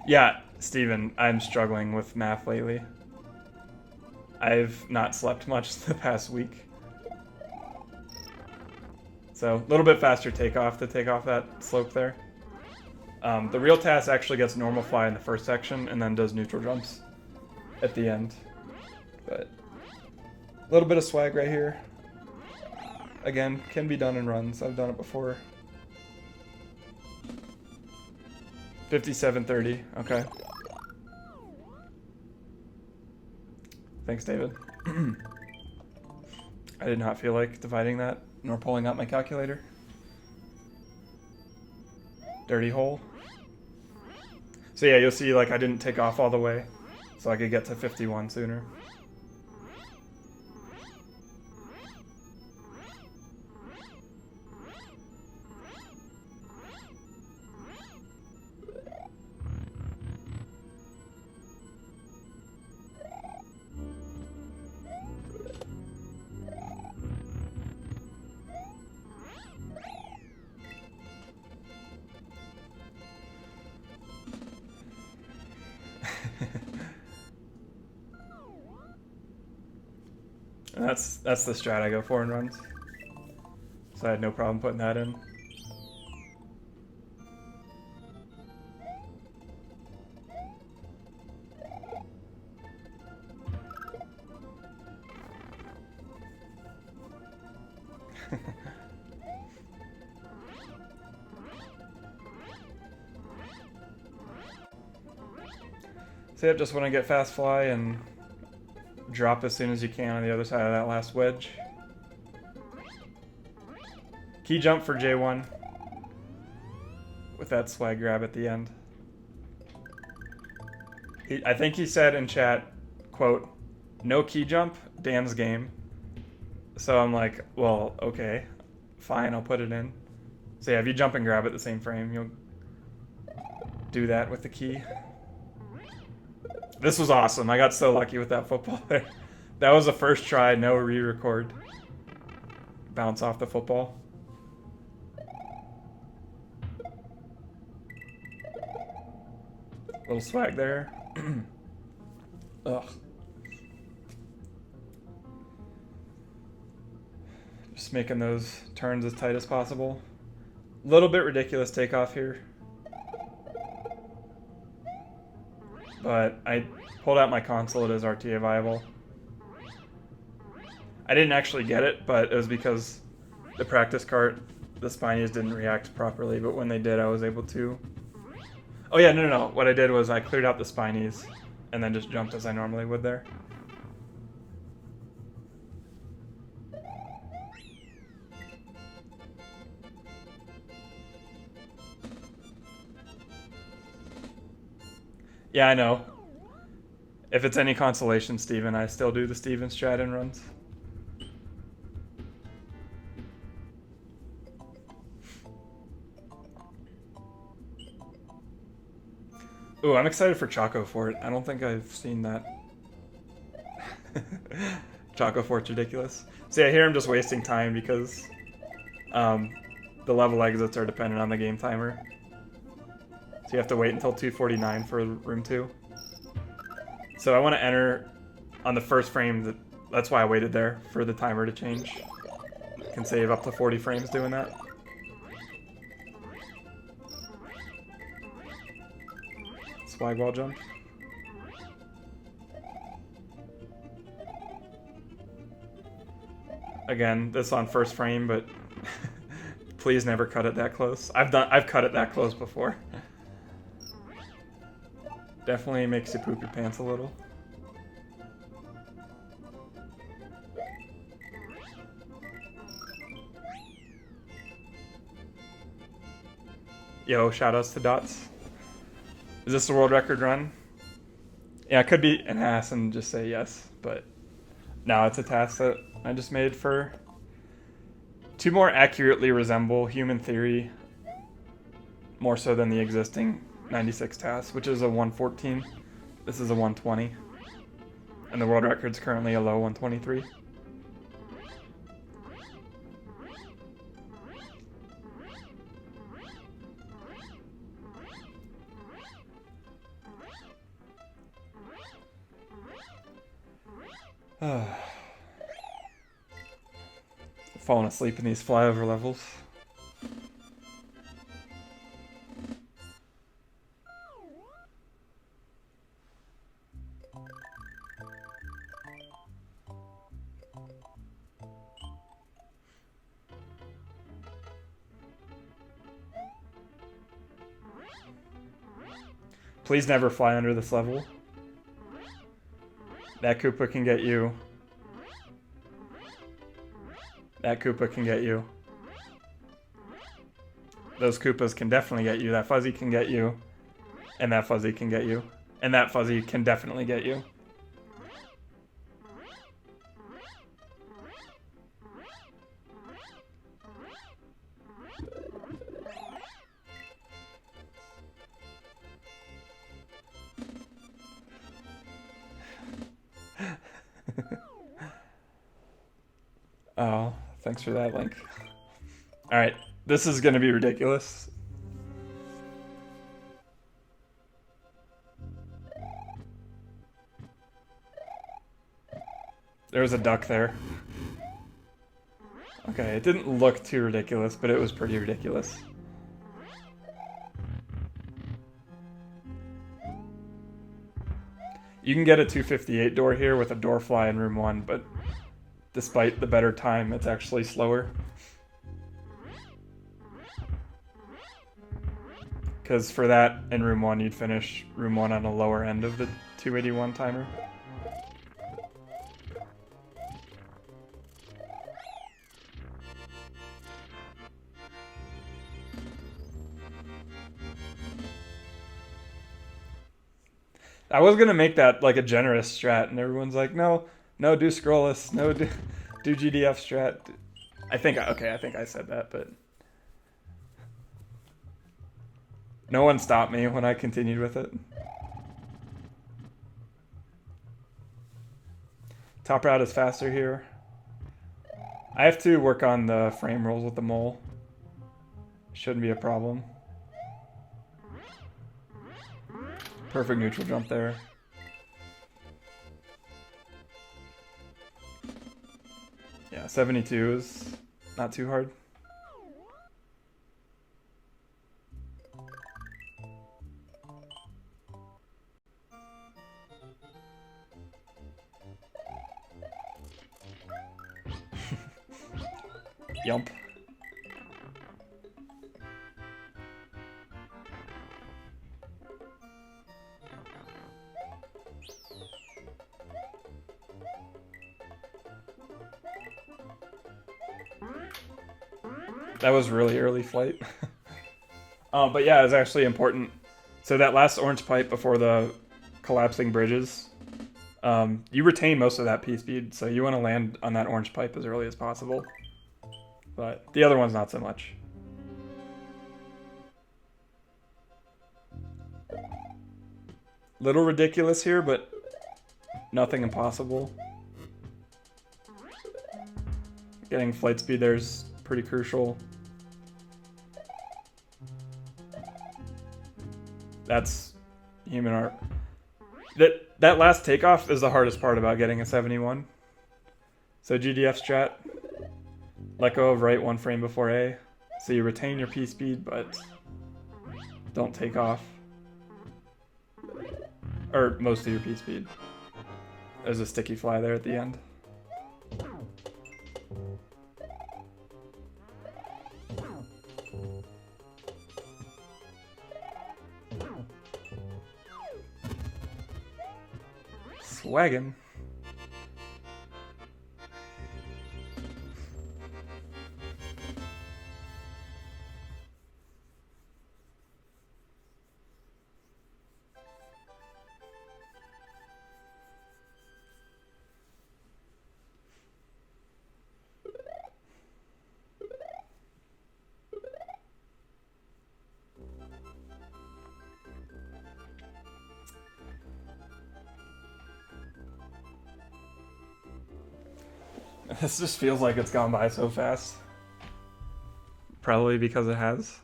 Yeah, Steven, I'm struggling with math lately. I've not slept much the past week. So, a little bit faster takeoff to take off that slope there. The real TAS actually gets normal fly in the first section and then does neutral jumps at the end. But a little bit of swag right here. Again, can be done in runs. I've done it before. 5730. Okay. Thanks, David. I did not feel like dividing that, nor pulling out my calculator. Dirty hole. So yeah, you'll see like I didn't take off all the way, so I could get to 51 sooner. That's the strat I go for in runs. So I had no problem putting that in. So yep, just want to get fast fly and drop as soon as you can on the other side of that last wedge. Key jump for J1 with that swag grab at the end. I think he said in chat, quote, no key jump, Dan's game. So I'm like, well, okay, fine, I'll put it in. So yeah, if you jump and grab at the same frame, you'll do that with the key. This was awesome. I got so lucky with that football there. That was the first try, no re-record. Bounce off the football. Little swag there. Ugh. Just making those turns as tight as possible. A little bit ridiculous takeoff here. But I pulled out my console, it is RTA viable. I didn't actually get it, but it was because the practice cart, the spinies didn't react properly, but when they did, I was able to. Oh yeah, no. What I did was I cleared out the spinies and then just jumped as I normally would there. Yeah, I know. If it's any consolation, Steven, I still do the Steven strat and runs. Ooh, I'm excited for Choco Fort. I don't think I've seen that. Choco Fort's ridiculous. So yeah, here I'm just wasting time because the level exits are dependent on the game timer. So you have to wait until 2:49 for room 2. So I want to enter on the first frame. That's why I waited there, for the timer to change. Can save up to 40 frames doing that. Swag wall jump. Again, this on first frame, but please never cut it that close. I've cut it that close before. Definitely makes you poop your pants a little. Yo, shoutouts to Dots. Is this the world record run? Yeah, it could be an ass and just say yes, but no, it's a task that I just made to more accurately resemble human theory, more so than the existing 96 TAS, which is a 114. This is a 120. And the world record's currently a low 123. Falling asleep in these flyover levels. Please never fly under this level. That Koopa can get you. That Koopa can get you. Those Koopas can definitely get you. That Fuzzy can get you. And that Fuzzy can get you. And that Fuzzy can definitely get you. Oh, thanks for that link. Alright, this is gonna be ridiculous. There was a duck there. Okay, it didn't look too ridiculous, but it was pretty ridiculous. You can get a 258 door here with a door fly in room 1, but despite the better time, it's actually slower. Because for that, in room 1, you'd finish room 1 on a lower end of the 281 timer. I was gonna make that like a generous strat, and everyone's like, no, no, do scrollless, no, do GDF strat. I think I said that, but no one stopped me when I continued with it. Top route is faster here. I have to work on the frame rolls with the mole. Shouldn't be a problem. Perfect neutral jump there. Yeah, 72 is not too hard. Yump. That was really early flight. But yeah, it's actually important. So that last orange pipe before the collapsing bridges, you retain most of that P speed, so you want to land on that orange pipe as early as possible. But the other one's not so much. Little ridiculous here, but nothing impossible. Getting flight speed there is pretty crucial. That's human art. That last takeoff is the hardest part about getting a 71. So GDF strat, let go of right one frame before A. So you retain your P speed, but don't take off. Or most of your P speed. There's a sticky fly there at the end. Swaggin'. This just feels like it's gone by so fast. Probably because it has.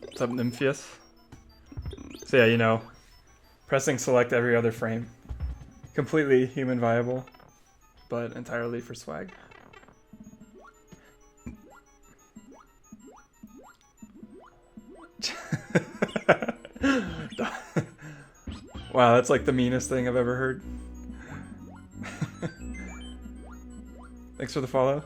What's up, Nympheus? So yeah, you know, pressing select every other frame. Completely human viable, but entirely for swag. Wow, that's like the meanest thing I've ever heard. Thanks for the follow.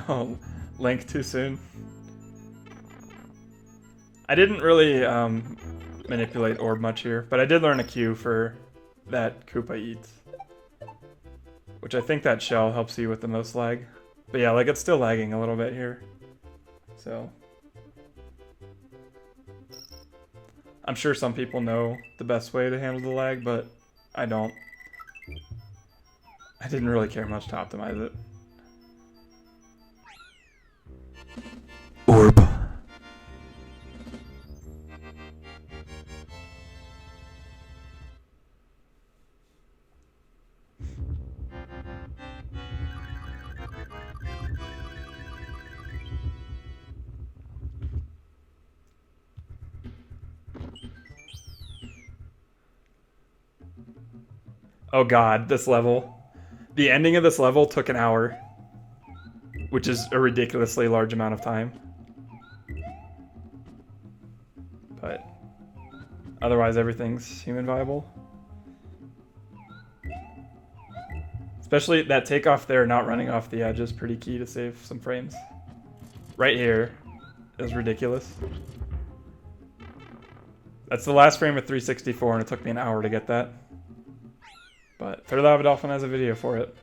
Oh, Link too soon. I didn't really manipulate orb much here, but I did learn a Q for that Koopa eats. Which I think that shell helps you with the most lag. But yeah, like it's still lagging a little bit here. So I'm sure some people know the best way to handle the lag, but I don't. I didn't really care much to optimize it. Orb. Oh god, this level. The ending of this level took an hour, which is a ridiculously large amount of time. But Otherwise, everything's human viable. Especially that takeoff there, not running off the edge, is pretty key to save some frames. Right here is ridiculous. That's the last frame with 364, and it took me an hour to get that. But Third Lava Dolphin has a video for it.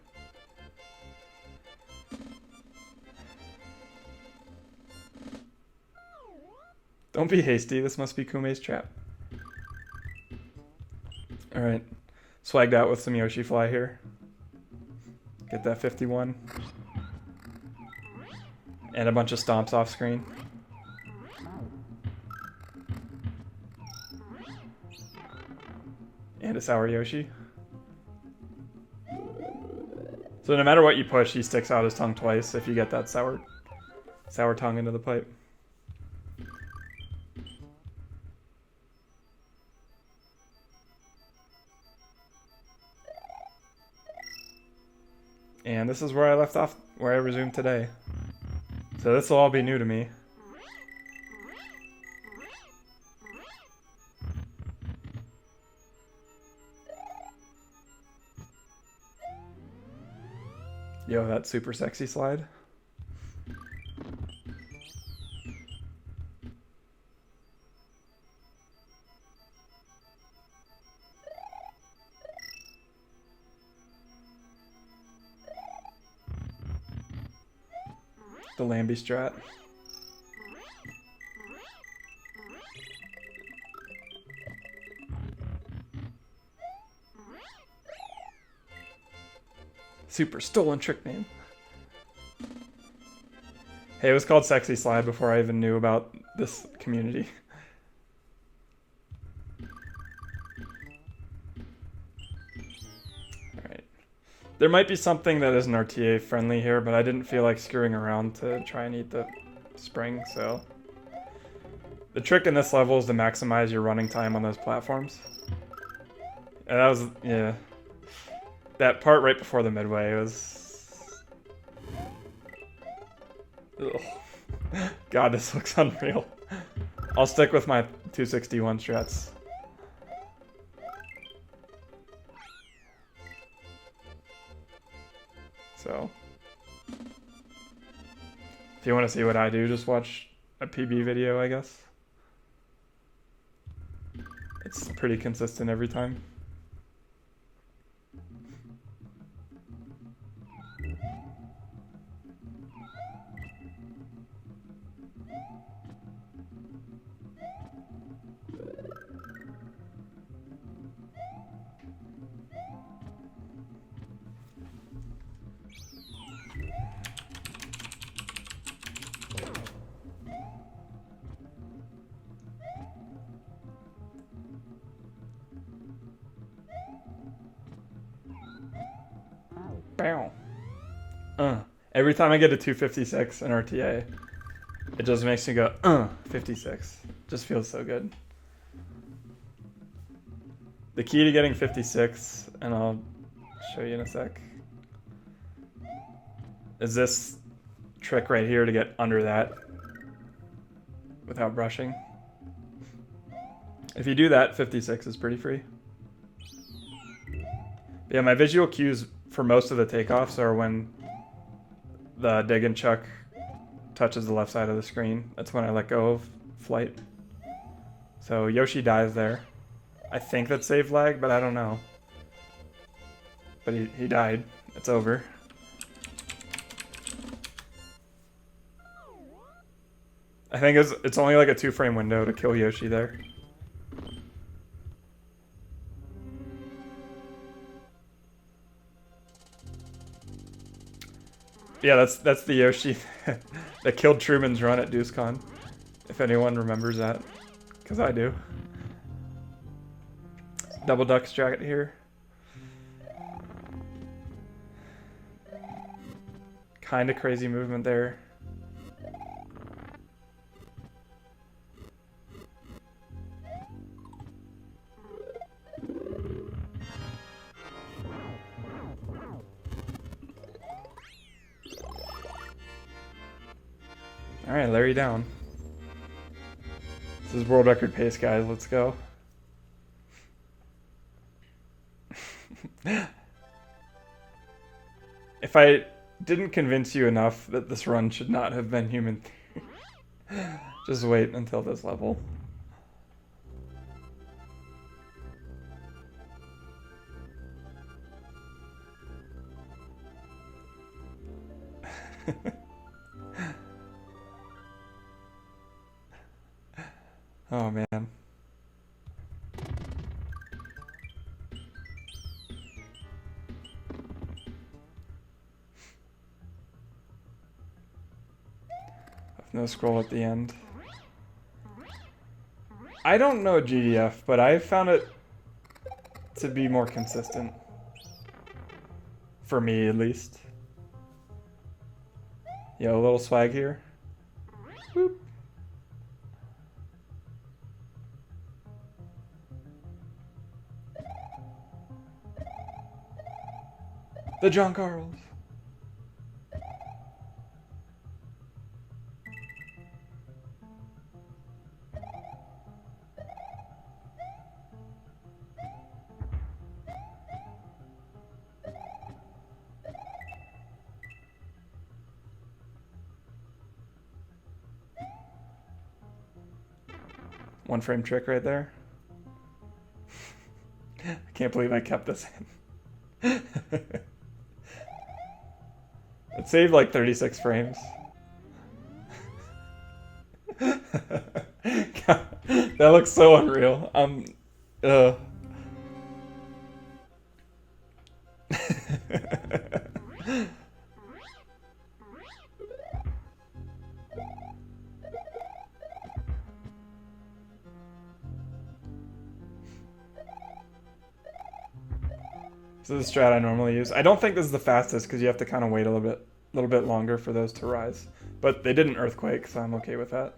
Don't be hasty, this must be Kume's trap. Alright, swagged out with some Yoshi Fly here. Get that 51. And a bunch of stomps off screen. And a Sour Yoshi. So no matter what you push, he sticks out his tongue twice if you get that sour tongue into the pipe. And this is where I left off, where I resumed today. So this will all be new to me. Yo, that super sexy slide. The Lambie strat. Super stolen trick name. Hey, it was called Sexy Slide before I even knew about this community. Alright. There might be something that isn't RTA friendly here, but I didn't feel like screwing around to try and eat the spring, so... The trick in this level is to maximize your running time on those platforms. And that was, yeah... That part right before the midway was... Ugh. God, this looks unreal. I'll stick with my 261 strats. So... If you want to see what I do, just watch a PB video, I guess. It's pretty consistent every time. Bow. Every time I get a 256 in RTA, it just makes me go, 56. Just feels so good. The key to getting 56, and I'll show you in a sec, is this trick right here to get under that without brushing. If you do that, 56 is pretty free. But yeah, my visual cues for most of the takeoffs are when the dig and chuck touches the left side of the screen. That's when I let go of flight. So Yoshi dies there. I think that saved lag, but I don't know. But he died. It's over. I think it's only like a 2-frame window to kill Yoshi there. Yeah, that's the Yoshi that killed Truman's run at DeuceCon. If anyone remembers that, because I do. Double duck strat here. Kind of crazy movement there. Alright, Larry down. This is world record pace, guys. Let's go. If I didn't convince you enough that this run should not have been human, just wait until this level. Oh man. No scroll at the end. I don't know GDF, but I found it to be more consistent. For me, at least. Yo, a little swag here. Boop. The John Carls. One frame trick right there. I can't believe I kept this in. It saved like 36 frames. God, that looks so unreal. So this is the strat I normally use. I don't think this is the fastest because you have to kind of wait a little bit longer for those to rise. But they didn't earthquake, so I'm okay with that.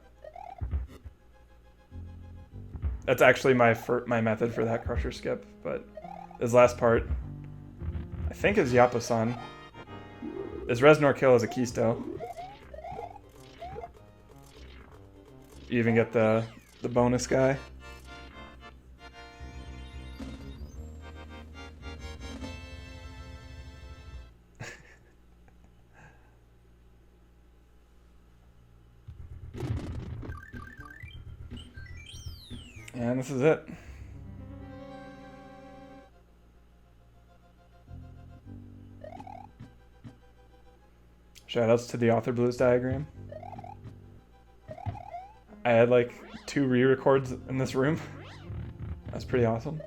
That's actually my method for that crusher skip. But this last part, I think, is Yappa-san. This Reznor kill is a Keisto. You even get the bonus guy. And this is it. Shoutouts to the Author Blues diagram. I had like 2 re-records in this room. That's pretty awesome.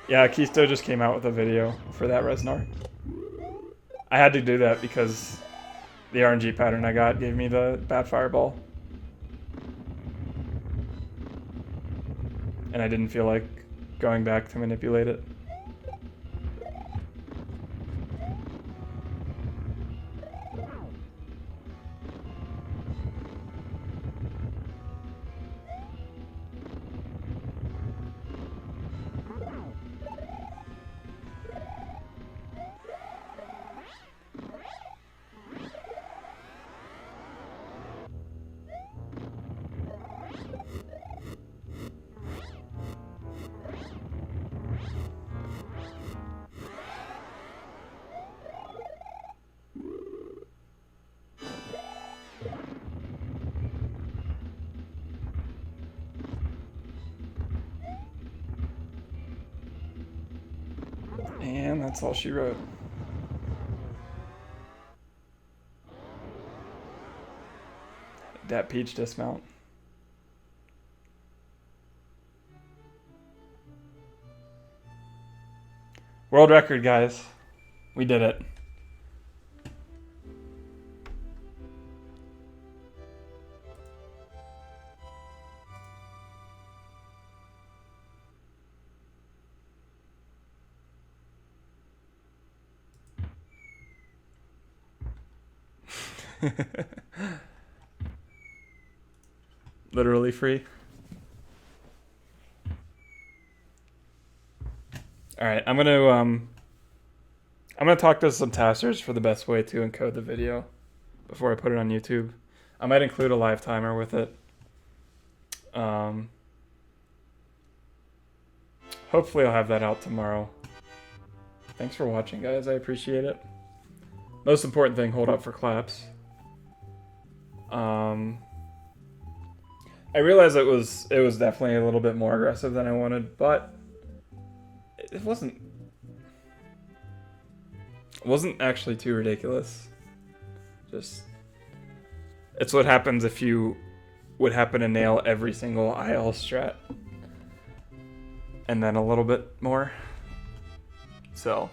Yeah, Keisto just came out with a video for that Reznor. I had to do that because the RNG pattern I got gave me the bad fireball. And I didn't feel like going back to manipulate it. And that's all she wrote. That peach dismount. World record, guys. We did it. Literally free. All right, I'm gonna talk to some testers for the best way to encode the video before I put it on YouTube. I might include a live timer with it. Hopefully I'll have that out tomorrow. Thanks for watching, guys. I appreciate it. Most important thing, hold up for claps. I realized it was definitely a little bit more aggressive than I wanted, but it wasn't actually too ridiculous. Just, it's what happens if you would happen to nail every single IL strat and then a little bit more. So